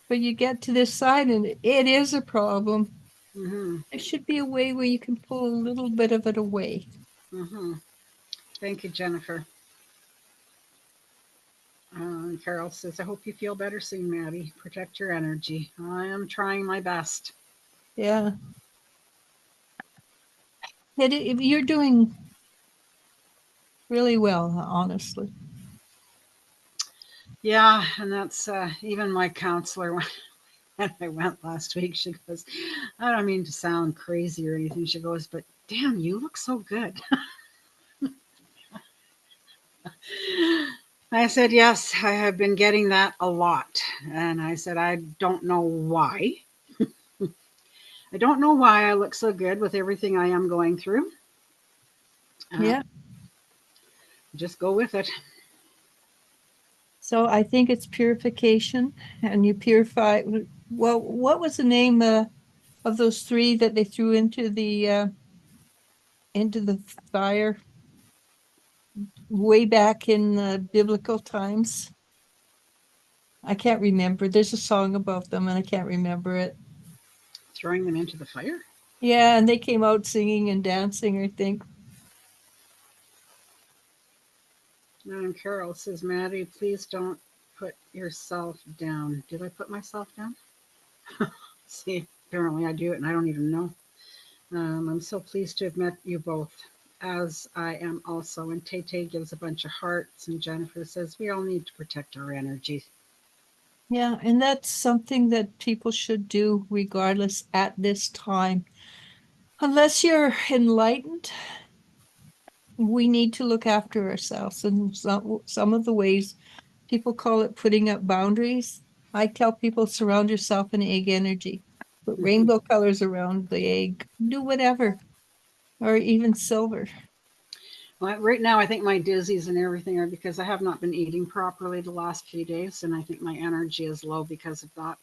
But you get to this side and it is a problem. Mm-hmm. There should be a way where you can pull a little bit of it away. Mm-hmm. Thank you, Jennifer. Carol says, I hope you feel better soon, Maddie. Protect your energy. I am trying my best. Yeah. You're doing really well, honestly. Yeah, and that's even my counselor when I went last week. She goes, I don't mean to sound crazy or anything. She goes, but damn, you look so good. I said, yes, I have been getting that a lot. And I said, I don't know why. I don't know why I look so good with everything I am going through. Yeah. Just go with it. So I think it's purification, and you purify. Well, what was the name of those three that they threw into the fire way back in the biblical times? I can't remember. There's a song about them, and I can't remember it. Throwing them into the fire? Yeah, and they came out singing and dancing, I think. And Carol says, Maddie, please don't put yourself down. Did I put myself down? See, apparently I do it and I don't even know. I'm so pleased to have met you both, as I am also. And Tay gives a bunch of hearts, and Jennifer says, we all need to protect our energy. Yeah, and that's something that people should do regardless at this time. Unless you're enlightened, we need to look after ourselves. And some of the ways people call it putting up boundaries. I tell people surround yourself in egg energy. Put rainbow colors around the egg. Do whatever. Or even silver. Well, right now, I think my dizzies and everything are because I have not been eating properly the last few days, and I think my energy is low because of that.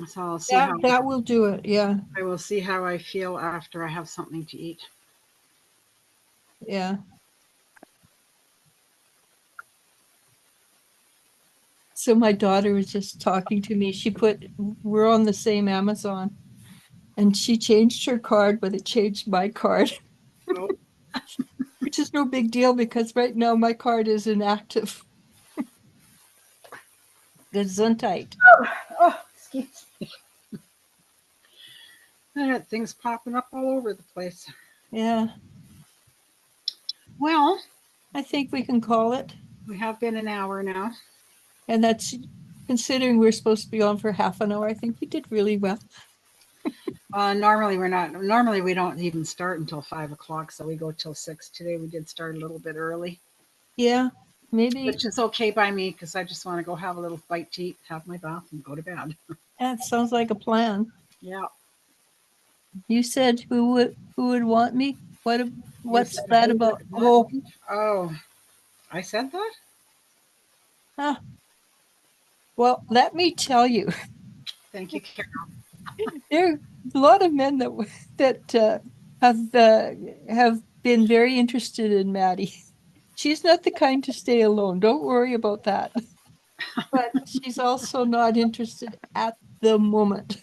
So I'll see how That will do it. Yeah. I will see how I feel after I have something to eat. Yeah. So my daughter was just talking to me. We're on the same Amazon, and she changed her card, but it changed my card, Oh, which is no big deal because right now my card is inactive. Gesundheit. excuse me. I got things popping up all over the place. Yeah, Well, I think we can call it. we have been an hour now. And that's considering we're supposed to be on for half an hour. I think we did really well. Normally we're not. Normally we don't even start until 5 o'clock, so we go till 6. Today we did start a little bit early, Yeah, maybe which is okay by me because I just want to go have a little bite to eat, have my bath, and go to bed. that sounds like a plan. Yeah. You said who would want me? You What's said that who about? would want me? Oh, I said that? Huh. Well, let me tell you, Thank you, Carol. there are a lot of men that have been very interested in Maddie. She's not the kind to stay alone. Don't worry about that. But she's also not interested at the moment.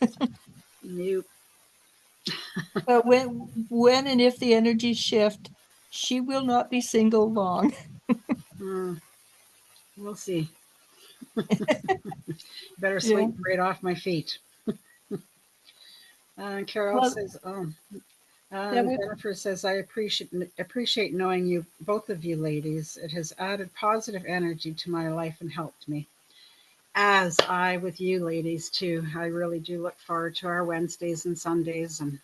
Nope. But when and if the energies shift, she will not be single long. Mm, we'll see. Better Yeah. sweep right off my feet. Carol Well, says, oh, That would, Jennifer says, I appreciate knowing you, both of you ladies. It has added positive energy to my life and helped me. As I with you ladies too. I really do look forward to our Wednesdays and Sundays, and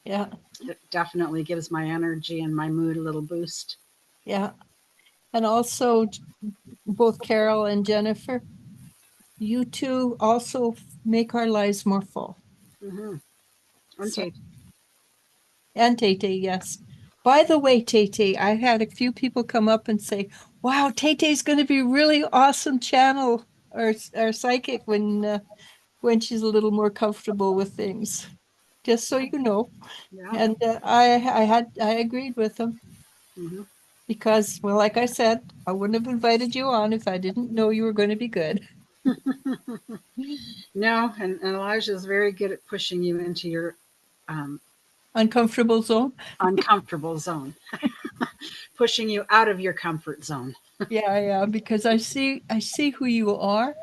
yeah, it definitely gives my energy and my mood a little boost. yeah. And also both Carol and Jennifer, you two also make our lives more full. Mm-hmm. And So, Tate. and Tete, yes. By the way, Tete, I had a few people come up and say, wow, Tete's going to be really awesome channel or psychic when she's a little more comfortable with things. Just so you know. Yeah. And I agreed with them Mm-hmm. because, well, like I said, I wouldn't have invited you on if I didn't know you were going to be good. No, and Elijah is very good at pushing you into your um, Uncomfortable zone. uncomfortable zone, pushing you out of your comfort zone. Yeah, yeah, because I see who you are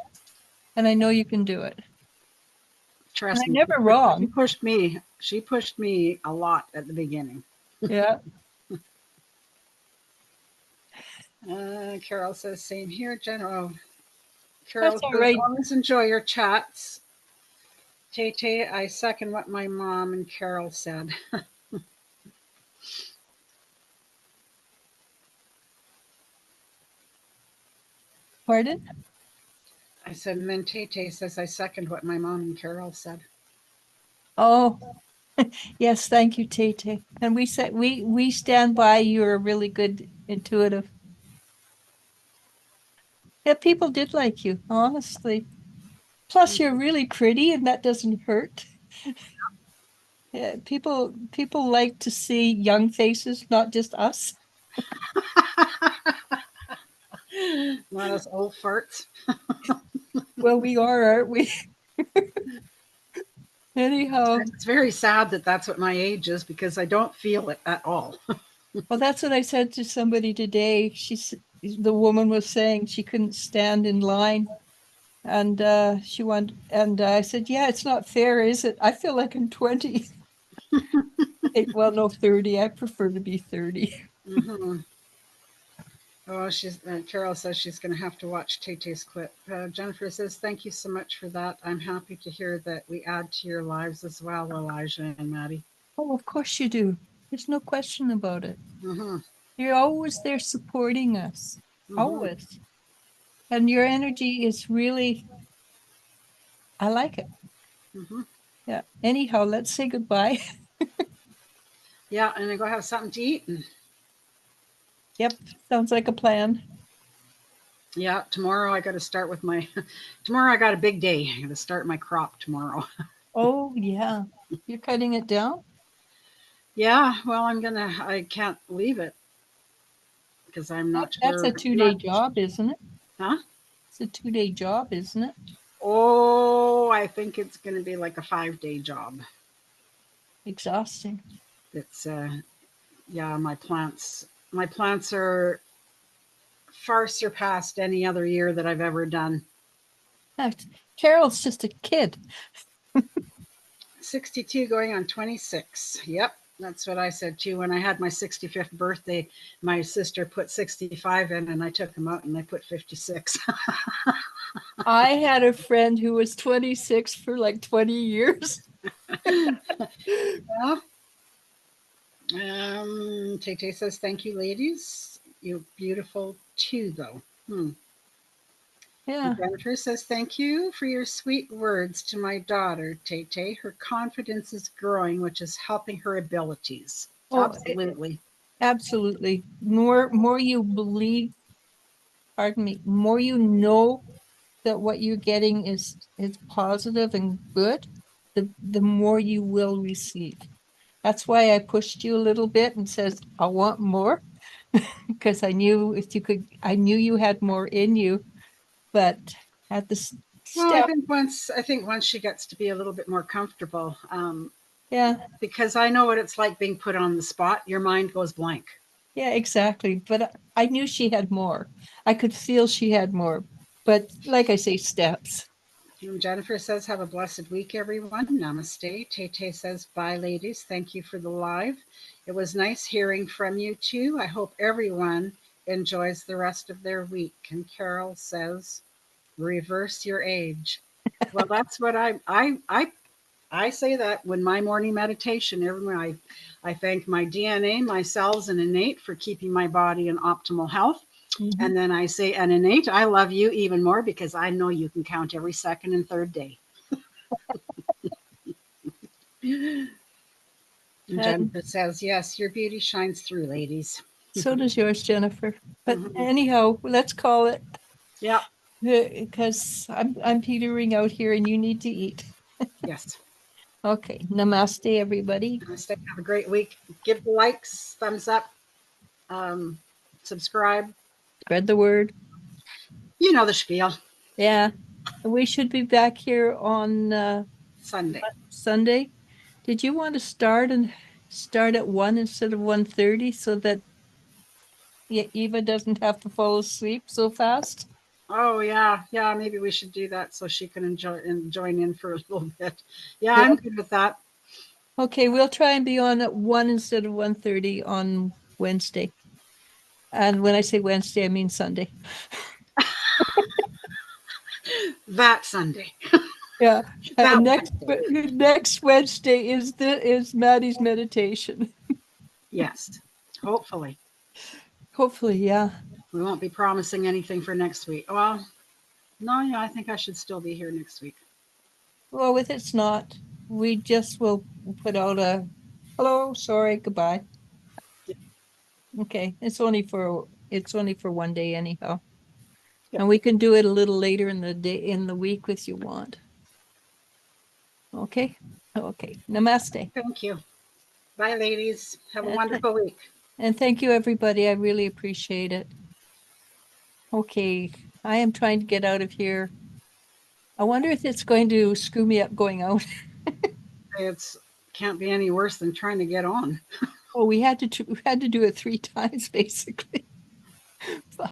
and I know you can do it. And Trust I'm me, never she wrong. pushed me. She pushed me a lot at the beginning. Yeah, Carol says, same here, General. Carol that's all says, right. always enjoy your chats. Tay Tay, I second what my mom and Carol said. Pardon? I said, and then Tay Tay says, I second what my mom and Carol said. Oh, yes, thank you, Tete. And we said we stand by. You're a really good intuitive. Yeah, people did like you, honestly. Plus, you're really pretty, and that doesn't hurt. Yeah, people like to see young faces, not just us. Not us old farts. Well, we are, aren't we? Anyhow, It's very sad that that's what my age is because I don't feel it at all. well, that's what I said to somebody today. The woman was saying she couldn't stand in line, and she wanted, and I said, "Yeah, it's not fair, is it? I feel like I'm 20." Well, no, 30. I prefer to be 30. Mm-hmm. Oh, Carol says she's going to have to watch Tay Tay's clip. Jennifer says, thank you so much for that. I'm happy to hear that we add to your lives as well, Elijah and Maddie. Oh, of course you do. There's no question about it. Mm-hmm. You're always there supporting us. Mm-hmm. Always. And your energy is really, I like it. Mm-hmm. Yeah. Anyhow, let's say goodbye. Yeah, and then go have something to eat. And Yep. Sounds like a plan. yeah, tomorrow I got to start with my. Tomorrow I got a big day. I got to start my crop tomorrow. Oh, yeah. You're cutting it down? Yeah, well, I can't leave it because I'm not That's sure. a 2-day job, isn't it? Huh? It's a 2-day job, isn't it? Oh, I think it's going to be like a 5-day job. Exhausting. It's yeah, my plants are far surpassed any other year that I've ever done. Carol's just a kid. 62 going on 26. Yep, that's what I said too. When I had my 65th birthday, my sister put 65 in and I took them out and I put 56. I had a friend who was 26 for like 20 years. Yeah. Tay Tay says, thank you, ladies. You're beautiful too, though. Yeah. Jennifer says, thank you for your sweet words to my daughter, Tay Tay. Her confidence is growing, which is helping her abilities. Oh, Absolutely. absolutely. More you believe, pardon me, more you know that what you're getting is positive and good, the more you will receive. That's why I pushed you a little bit and says, I want more, because I knew you had more in you, but at the Well, I step, think once she gets to be a little bit more comfortable, yeah, because I know what it's like being put on the spot. Your mind goes blank. yeah, exactly. But I knew she had more. I could feel she had more. But like I say, steps. And Jennifer says, have a blessed week, everyone. Namaste. Tay says, bye, ladies. Thank you for the live. It was nice hearing from you too. I hope everyone enjoys the rest of their week. And Carol says, reverse your age. Well, that's what I say that when my morning meditation, I thank my DNA, my cells, and innate for keeping my body in optimal health. Mhm. And then I say, and innate, I love you even more because I know you can count every second and third day. And And Jennifer says, yes, your beauty shines through, ladies. so does yours, Jennifer. But Mhm. anyhow, let's call it, Yeah, because I'm petering out here and you need to eat. yes. Okay, namaste, everybody. Namaste. Have a great week. Give the likes, thumbs up, um, subscribe. Spread the word. You know the spiel. Yeah, we should be back here on Sunday. Sunday. Did you want to start at 1 instead of 1:30 so that Eva doesn't have to fall asleep so fast? Oh yeah, yeah. Maybe we should do that so she can enjoy and join in for a little bit. Yeah, Yeah. I'm good with that. Okay, we'll try and be on at 1 instead of 1:30 on Wednesday. And when I say Wednesday, I mean Sunday. That Sunday. Yeah. That Next Wednesday is Maddie's meditation. yes. Hopefully, Hopefully, yeah. we won't be promising anything for next week. Well, no, yeah, I think I should still be here next week. Well, if it's not, we just will put out a hello, sorry, goodbye. Okay, it's only for one day anyhow. Yep. And we can do it a little later in the day in the week if you want. Okay. Okay. Namaste. Thank you. Bye, ladies. Have a And, wonderful week. and thank you everybody. I really appreciate it. Okay. I am trying to get out of here. I wonder if it's going to screw me up going out. It's can't be any worse than trying to get on. Oh, we had to do it 3 times basically.